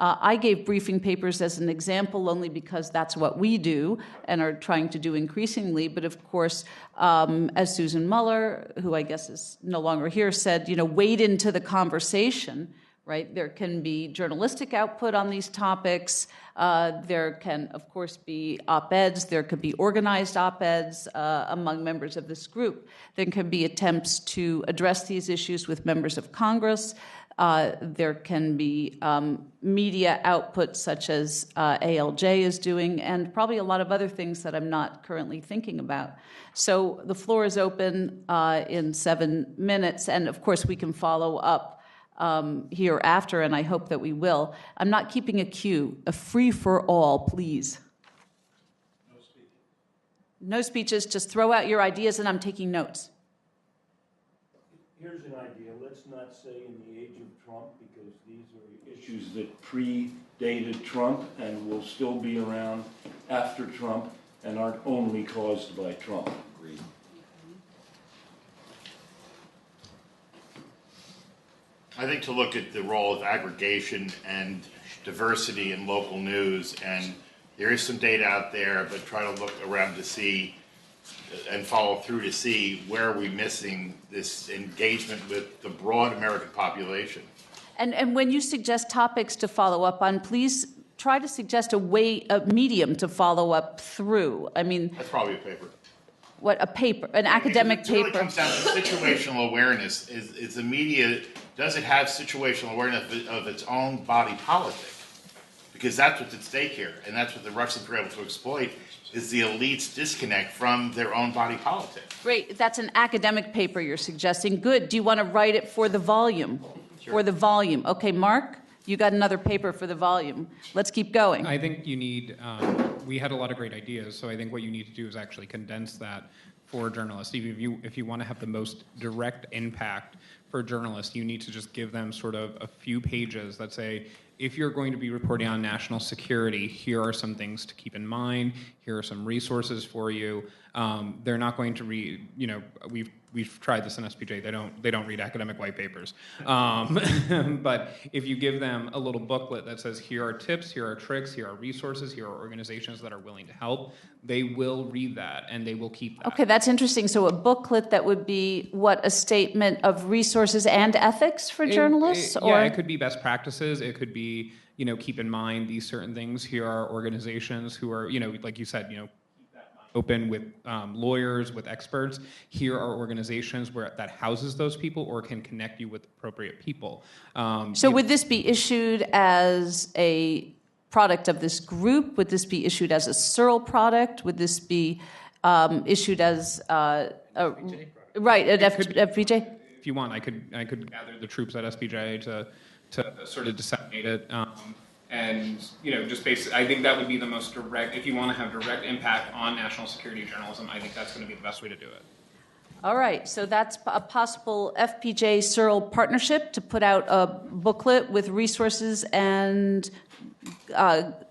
I gave briefing papers as an example only because that's what we do and are trying to do increasingly. But of course, as Susan Muller, who I guess is no longer here, said, wade into the conversation, right? There can be journalistic output on these topics. There can, of course, be op-eds. There could be organized op-eds among members of this group. There can be attempts to address these issues with members of Congress. There can be media output such as ALJ is doing, and probably a lot of other things that I'm not currently thinking about. So the floor is open in 7 minutes, and of course we can follow up hereafter, and I hope that we will. I'm not keeping a queue. A free-for-all, please. No speeches. Just throw out your ideas, and I'm taking notes. Here's an idea. Let's not say in the age of Trump, because these are issues that predated Trump and will still be around after Trump and aren't only caused by Trump. Agreed. I think to look at the role of aggregation and diversity in local news, and there is some data out there, but try to look around to see and follow through to see where are we missing this engagement with the broad American population. And when you suggest topics to follow up on, please try to suggest a medium to follow up through. I mean, that's probably a paper. What, a paper, an academic paper? It really comes down to situational awareness. Is the media, does it have situational awareness of its own body politic? Because that's what's at stake here, and that's what the Russians were able to exploit, is the elite's disconnect from their own body politic. Great, that's an academic paper you're suggesting. Good, do you want to write it for the volume? Sure. For the volume. Okay, Mark, you got another paper for the volume. Let's keep going. I think you need, we had a lot of great ideas, so I think what you need to do is actually condense that for journalists. If you want to have the most direct impact for journalists, you need to just give them sort of a few pages that say, if you're going to be reporting on national security, here are some things to keep in mind. Here are some resources for you. They're not going to read. We've tried this in SPJ. They don't read academic white papers. But if you give them a little booklet that says, here are tips, here are tricks, here are resources, here are organizations that are willing to help, they will read that and they will keep that. Okay, that's interesting. So a booklet that would be what, a statement of resources and ethics for journalists? Yeah, it could be best practices. It could be, keep in mind these certain things. Here are organizations who are, like you said, keep that open with lawyers, with experts. Here are organizations that houses those people or can connect you with appropriate people. So would this be issued as a product of this group? Would this be issued as a Searle product? Would this be issued as an FPJ? If you want, I could gather the troops at SPJ to sort of disseminate it. And just basically, I think that would be the most direct. If you want to have direct impact on national security journalism, I think that's going to be the best way to do it. All right, so that's a possible FPJ Searle partnership to put out a booklet with resources and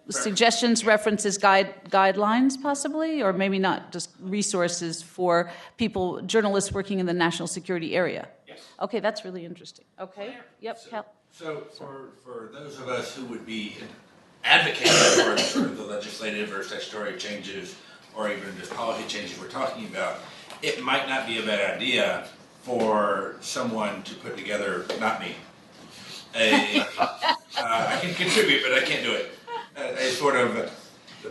suggestions, references, guidelines, possibly, or maybe not, just resources for journalists working in the national security area. Yeah. Yes. Okay, that's really interesting. Okay, yep, Cal. So for those of us who would be advocating for sort of the legislative or statutory changes or even just policy changes we're talking about, it might not be a bad idea for someone to put together, not me, I can contribute, but I can't do it, a sort of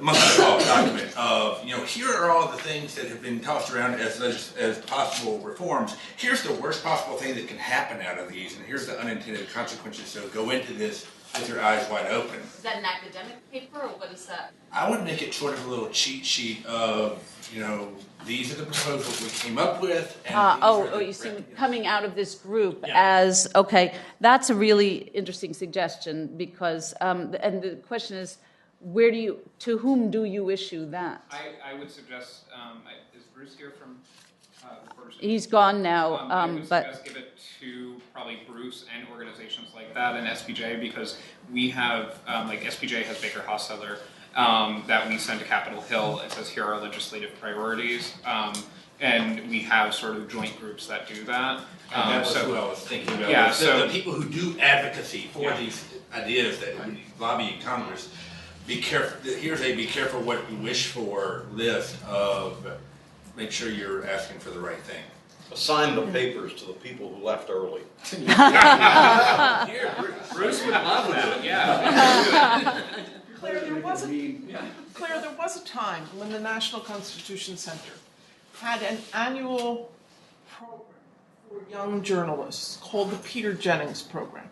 monthly document of, here are all the things that have been tossed around as possible reforms. Here's the worst possible thing that can happen out of these, and here's the unintended consequences. So go into this with your eyes wide open. Is that an academic paper, or what is that? I would make it sort of a little cheat sheet of, these are the proposals we came up with. And you see, coming out of this group as, okay, that's a really interesting suggestion because, and the question is, to whom do you issue that? I would suggest, is Bruce here from the Quarter? He's gone now, I would but suggest give it to probably Bruce and organizations like that and SPJ, because we have, like SPJ has Baker Hostetler that we send to Capitol Hill. It says, here are legislative priorities. And we have sort of joint groups that do that. And that was what I was thinking about. Yeah, the people who do advocacy for these ideas that lobby in Congress, be careful. Here's a be careful what you wish for list of make sure you're asking for the right thing. Assign the papers to the people who left early. Bruce would love that, yeah. Claire, there was a time when the National Constitution Center had an annual program for young journalists called the Peter Jennings Program.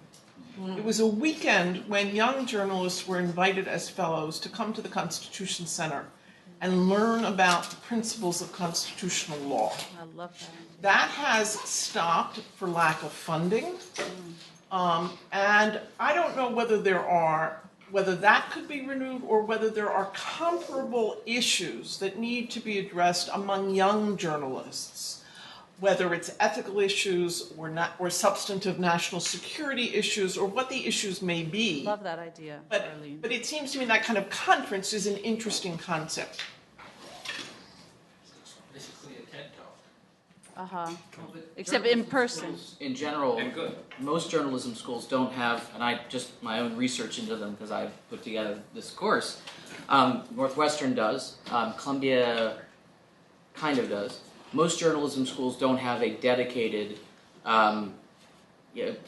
It was a weekend when young journalists were invited as fellows to come to the Constitution Center and learn about the principles of constitutional law. I love that. That has stopped for lack of funding. And I don't know whether that could be renewed or whether there are comparable issues that need to be addressed among young journalists, whether it's ethical issues or substantive national security issues or what the issues may be. Love that idea, Arlene. But it seems to me that kind of conference is an interesting concept. Basically a TED Talk. Except in person. In general, most journalism schools don't have, and I just my own research into them because I've put together this course. Northwestern does. Columbia kind of does. Most journalism schools don't have a dedicated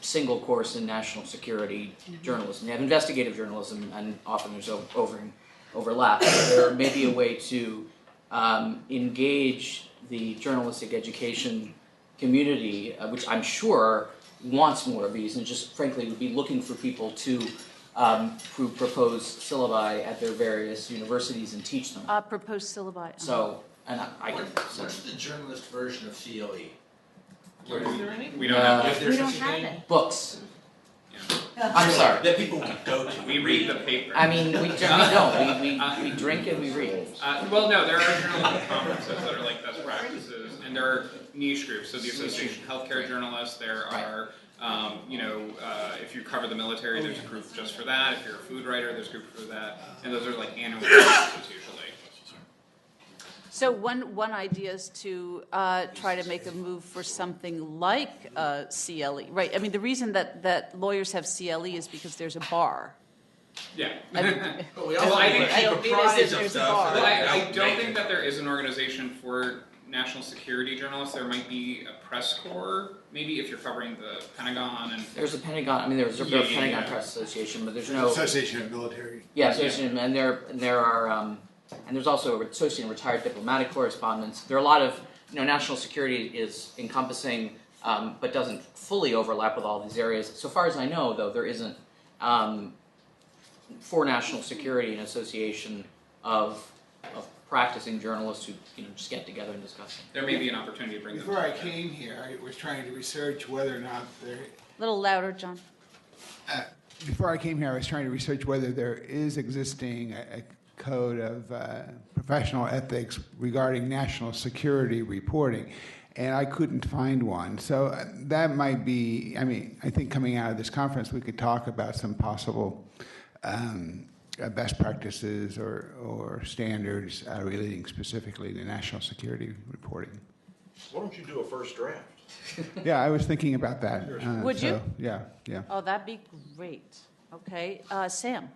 single course in national security journalism. They have investigative journalism, and often there's overlap. There may be a way to engage the journalistic education community, which I'm sure wants more of these, and just frankly would be looking for people to propose syllabi at their various universities and teach them. Propose syllabi. So, and I can. What's the journalist version of CLE? Is there any? We don't have Is there such a thing? Books. I'm sorry. That people can go to. We read the paper. I mean, we don't. We drink and we read. Well, no, there are journalism conferences that are like best practices, and there are niche groups. So the Association of Healthcare Journalists, there are, if you cover the military, there's a group just for that. If you're a food writer, there's a group for that. And those are like annual conferences usually. So one idea is to try to make a move for something like CLE, right? I mean, the reason that lawyers have CLE is because there's a bar. Yeah. But we also keep apprised of stuff. I don't think that there is an organization for national security journalists. There might be a press corps, maybe if you're covering the Pentagon. And there's a Pentagon. I mean, there's a Pentagon Press Association, but there's no Association of Military. Yeah, association, and there are. And there's also an Association of Retired Diplomatic Correspondents. There are a lot of, national security is encompassing, but doesn't fully overlap with all these areas. So far as I know, though, there isn't, for national security, an association of practicing journalists who just get together and discuss it. There may be an opportunity to bring them Before I together. came here, I was trying to research whether or not there. A little louder, John. Before I came here, I was trying to research whether there is existing a code of professional ethics regarding national security reporting, and I couldn't find one. So that might be, I think coming out of this conference, we could talk about some possible best practices or standards relating specifically to national security reporting. Why don't you do a first draft? Yeah, I was thinking about that. Would you? Yeah, yeah. Oh, that'd be great. Okay, Sam.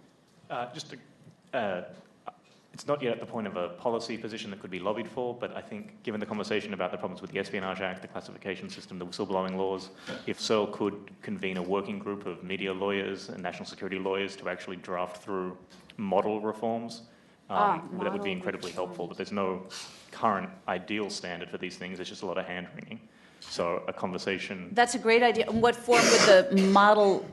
It's not yet at the point of a policy position that could be lobbied for, but I think given the conversation about the problems with the Espionage Act, the classification system, the whistleblowing laws, if Searle could convene a working group of media lawyers and national security lawyers to actually draft through model reforms, that would be incredibly helpful. But there's no current ideal standard for these things. It's just a lot of hand-wringing. So a conversation... That's a great idea. And what form would the model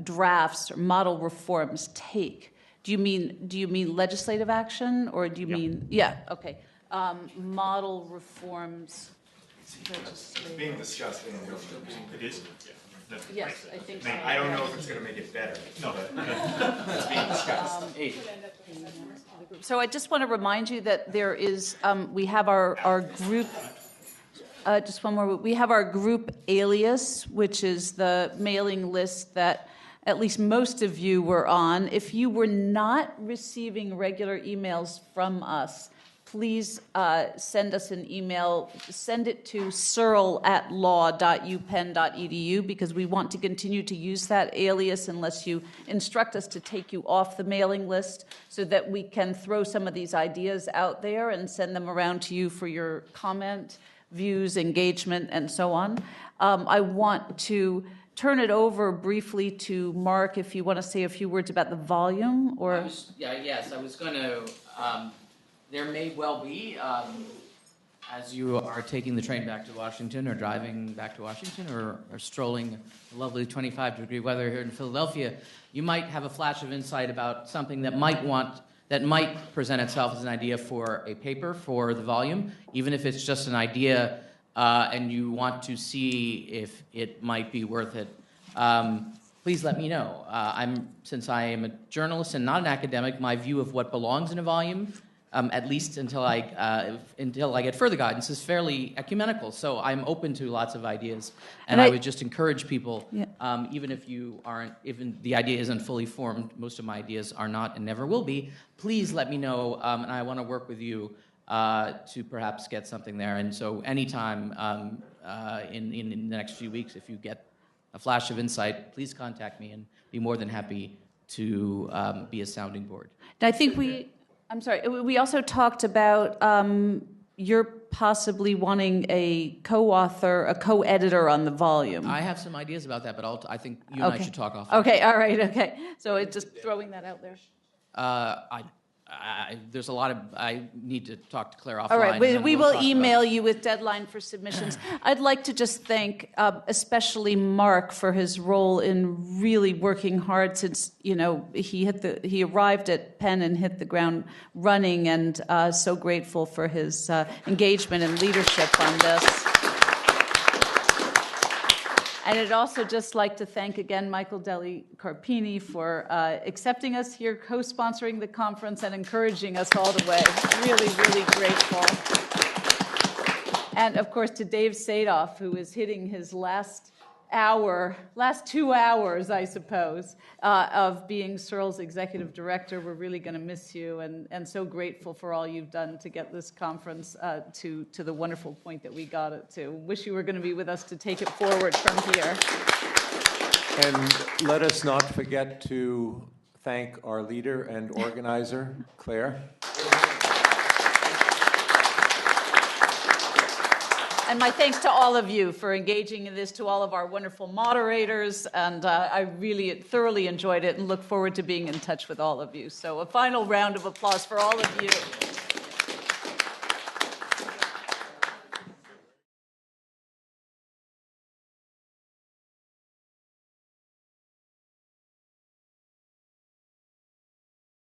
drafts or model reforms take? Do you mean legislative action, or do you mean... Yeah, okay. Model reforms... It's being discussed in a real It is? Yeah. Yes, I think so. I don't know if it's going to make it better. No, but it's being discussed. So I just want to remind you that there is... we have our group... just one more. We have our group alias, which is the mailing list that at least most of you were on. If you were not receiving regular emails from us, please send us an email. Send it to searle@law.upenn.edu, because we want to continue to use that alias unless you instruct us to take you off the mailing list, so that we can throw some of these ideas out there and send them around to you for your comment, views, engagement, and so on. I want to turn it over briefly to Mark, if you want to say a few words about the volume, or... I was going to... there may well be, as you are taking the train back to Washington, or driving back to Washington, or strolling lovely 25-degree weather here in Philadelphia, you might have a flash of insight about something that might present itself as an idea for a paper for the volume, even if it's just an idea and you want to see if it might be worth it. Please let me know. Since I am a journalist and not an academic, my view of what belongs in a volume, at least until I get further guidance, is fairly ecumenical. So I'm open to lots of ideas, and I would just encourage people, even if the idea isn't fully formed, most of my ideas are not and never will be. Please let me know, and I want to work with you to perhaps get something there. And so anytime in the next few weeks, if you get a flash of insight, please contact me, and be more than happy to be a sounding board. I think we also talked about you're possibly wanting a co-author, a co-editor on the volume. I have some ideas about that, but I think you and I should talk off. Okay, all right, okay. So it's just throwing that out there. There's a lot of... I need to talk to Claire offline. All right, we will email you with deadline for submissions. I'd like to just thank especially Mark for his role in really working hard since, he arrived at Penn and hit the ground running, and so grateful for his engagement and leadership on this. And I'd also just like to thank again Michael Deli Carpini for accepting us here, co-sponsoring the conference, and encouraging us all the way. Really, really grateful. And of course to Dave Sadoff, who is hitting his last 2 hours, I suppose, of being Searle's executive director. We're really going to miss you, and so grateful for all you've done to get this conference to the wonderful point that we got it to. Wish you were going to be with us to take it forward from here. And let us not forget to thank our leader and organizer, Claire. And my thanks to all of you for engaging in this, to all of our wonderful moderators, and I really thoroughly enjoyed it and look forward to being in touch with all of you. So a final round of applause for all of you.